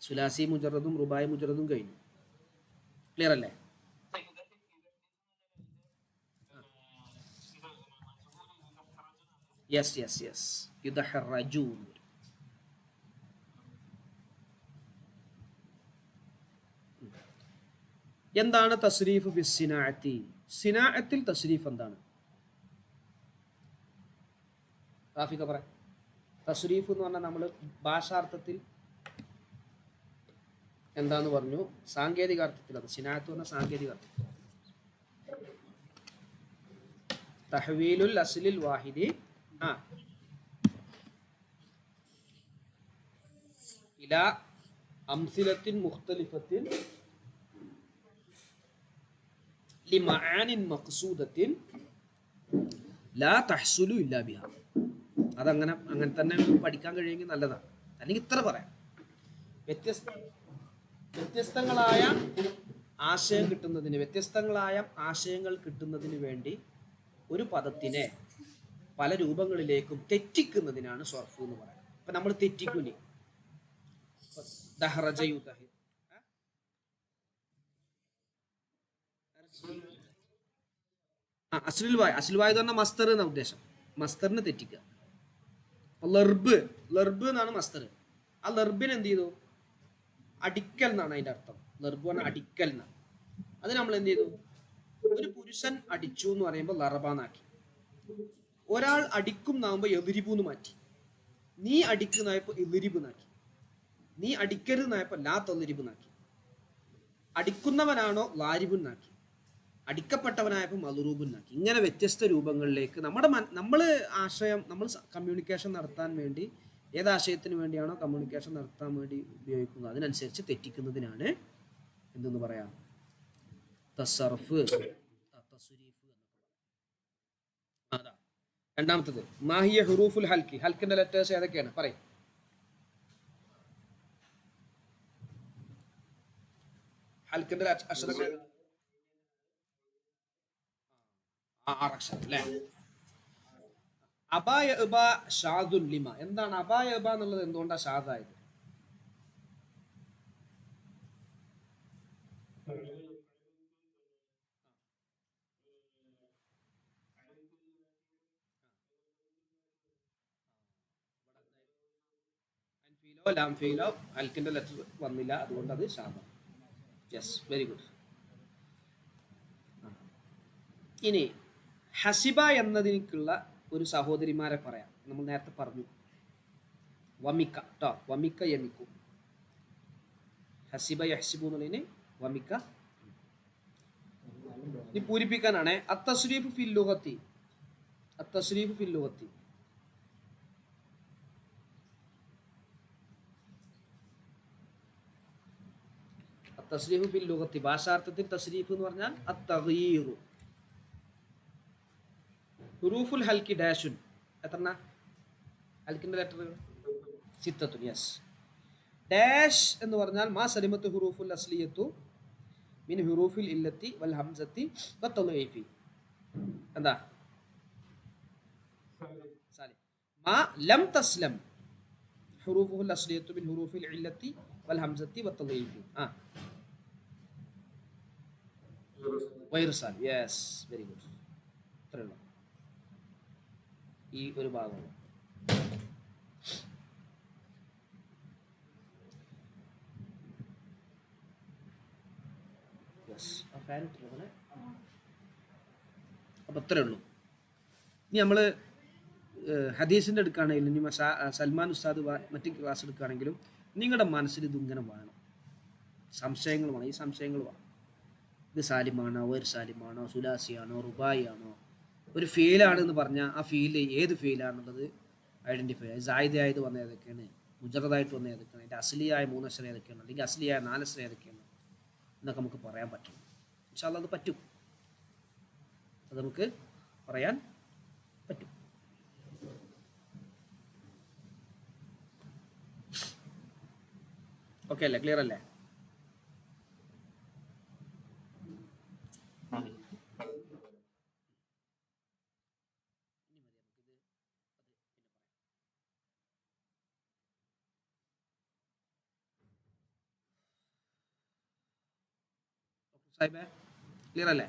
സുലാസി മുജറദും റുബായി മുജറദും കഴിഞ്ഞു. ക്ലിയർ അല്ലേ? യെസ് യെസ് യെസ്, യുദഹ്റജു. എന്താണ് തസ്രീഫ് ഫി സിനാഅത്തി? സിനാഅത്തിൽ തസ്രീഫ് എന്താണ്? റാഫിക പറ. തസ്രീഫ് എന്ന് പറഞ്ഞാൽ നമ്മൾ ഭാഷാർത്ഥത്തിൽ എന്താന്ന് പറഞ്ഞു, സാങ്കേതിക അർത്ഥത്തിൽ. അത് സിനാഅത്ത് പറഞ്ഞ സാങ്കേതിക അർത്ഥത്തിൽ തഹ്വീലുൽ അസ്ലിൽ വാഹിദി ഇലാ അംസിലത്തിൻ മുഖ്തലിഫത്തിൻ ലിമആനിൻ മഖ്സൂദത്തിൻ ലാ തഹ്സുലു ഇല്ലാ ബിഹാ. അതങ്ങനെ തന്നെ പഠിക്കാൻ കഴിയുമെങ്കിൽ നല്ലതാണ്. അല്ലെങ്കിൽ ഇത്ര പറയാം, വ്യത്യസ്തങ്ങളായ ആശയം കിട്ടുന്നതിന്, വ്യത്യസ്തങ്ങളായ ആശയങ്ങൾ കിട്ടുന്നതിന് വേണ്ടി ഒരു പദത്തിനെ പല രൂപങ്ങളിലേക്കും തെറ്റിക്കുന്നതിനാണ് സർഫ് എന്ന് പറയുന്നത്. ഇപ്പൊ നമ്മൾ തെറ്റിക്കൂലേ, ദഹ്റജ യുദഹി, അസ്ലുൽ വായ് എന്ന് പറഞ്ഞാൽ മസ്തർ എന്ന ഉദ്ദേശം. മസ്തറിനെ തെറ്റിക്കുക. ലർബ് എന്നാണ് മസ്തർ. ആ ലർബിന് എന്ത് ചെയ്തു? അടിക്കൽ എന്നാണ് അതിന്റെ അർത്ഥം. ലർബ് പറഞ്ഞാൽ അടിക്കൽ എന്നാണ്. അത് നമ്മൾ എന്ത് ചെയ്തു? ഒരു പുരുഷൻ അടിച്ചു എന്ന് പറയുമ്പോൾ ലറബാന്നാക്കി. ഒരാൾ അടിക്കും എന്നാകുമ്പോൾ എതിരിബൂന്ന് മാറ്റി. നീ അടിക്കുന്നതായപ്പോൾ എതിരിബ് നാക്കി. നീ അടിക്കരുത് എന്നായപ്പോൾ ലാ തന്നിരിബ് നാക്കി. അടിക്കുന്നവനാണോ ലാരിബുൻ നാക്കി. അടിക്കപ്പെട്ടവനായപ്പോൾ മലുറൂബുൻ നാക്കി. ഇങ്ങനെ വ്യത്യസ്ത രൂപങ്ങളിലേക്ക് നമ്മൾ കമ്മ്യൂണിക്കേഷൻ നടത്താൻ വേണ്ടി ഏതാശയത്തിന് വേണ്ടിയാണോ കമ്മ്യൂണിക്കേഷൻ നടത്താൻ വേണ്ടി ഉപയോഗിക്കുന്നത് അതിനനുസരിച്ച് തെറ്റിക്കുന്നതിനാണ് എന്തെന്ന് പറയാം, തസറഫ്, തസ്രീഫ് എന്നൊക്കെ പറയാം. അതാ രണ്ടാമത്തത്. മാഹിയ ഹുറൂഫുൽ ഹൽക്കി. ഹൽക്കിന്റെ ലെറ്റേഴ്സ് ഏതൊക്കെയാണ് പറയും? ഹൽക്കിന്റെ അക്ഷരങ്ങൾ 6 അക്ഷരം അല്ലേ? അബായ ഇബ ഷാദുൻ ലിമ. എന്താണ് അബായ ഇബ എന്നുള്ളത്? എന്തുകൊണ്ടാണ് ഷാദായത്? ലാം ഫീലോ ഹൽക്കിന്റെ ലെറ്റർ വന്നില്ല, അതുകൊണ്ട് അത് ഷാദ. Yes, very good. ഇനി ഹസിബ എന്നതിനുള്ള ഒരു സഹോദരിമാരെ പറയാം. നമ്മൾ നേരത്തെ പറഞ്ഞു വമിക്ക കേട്ടോ. വമിക്ക യമിക്കു. ഹസിബ യഹ്സിബു എന്നുള്ളതിന് വമിക്ക. ഇനി പൂരിപ്പിക്കാനാണ്. അത്തസ്രീഫ് ഫിൽ ലുഗത്തി. അത്തസ്രീഫ് ഫിൽ ലുഗത്തി. തസ്രീഫ് ഫിൽ ലുഗത്തി. ഭാഷാർത്ഥത്തിൽ തസ്രീഫ് എന്ന് പറഞ്ഞാൽ അത്തഗീറു. ഹുറൂഫുൽ ഹൽക്കി ഡാഷുൻ. എത്രണ്ണ ഹൽക്കിന്റെ ലെറ്ററുകൾ? 6. യെസ്. ഡാഷ് എന്ന് പറഞ്ഞാൽ മാ സലിമത്ത് ഹുറൂഫുൽ അസ്ലിയത്തു മിൻ ഹുറൂഫിൽ ഇല്ലത്തി വൽ ഹംസത്തി വത്തളീഫി. എന്താ? സാലിം. മാ ലം തസ്ലം ഹുറൂഫുൽ അസ്ലിയത്തു മിൻ ഹുറൂഫിൽ ഇല്ലത്തി വൽ ഹംസത്തി വത്തളീഫി. വൈറസാൽ. Yes, very good. ഇത്രയുള്ളൂ ഈ ഒരു ഭാഗം. അപ്പൊ ഇത്രേ ഉള്ളൂ. ഇനി നമ്മള് ഹദീസിന്റെ എടുക്കുകയാണെങ്കിലും ഇനി സൽമാൻ ഉസ്താദ് മറ്റു ക്ലാസ് എടുക്കുകയാണെങ്കിലും നിങ്ങളുടെ മനസ്സിൽ ഇതിങ്ങനെ വേണം, സംശയങ്ങൾ വേണം. ഈ സംശയങ്ങൾ വേണം. ഇത് സാലിമാണോ, ഒരു സാലിമാണോ, സുലാസിയാണോ, റുബായി ആണോ, ഒരു ഫെയിലാണെന്ന് പറഞ്ഞാൽ ആ ഫീല് ഏത് ഫെയിലാണെന്നുള്ളത് ഐഡൻറ്റിഫൈ ചെയ്യുക. സായിദായത് വന്ന ഏതൊക്കെയാണ്, മുജറദായിട്ട് വന്ന ഏതൊക്കെയാണ്, അതിൻ്റെ അസ്ലിയായ 3 അക്ഷരം ഏതൊക്കെയാണ്, അല്ലെങ്കിൽ അസ്ലിയായ 4 അക്ഷരം ഏതൊക്കെയാണ് എന്നൊക്കെ നമുക്ക് പറയാൻ പറ്റും. ഇൻഷാ അല്ലാഹ് അത് പറ്റും. അത് നമുക്ക് പറയാൻ പറ്റും. ഓക്കെ അല്ലേ? ക്ലിയർ അല്ലേ? സാഹിബേ ക്ലിയർ അല്ലേ?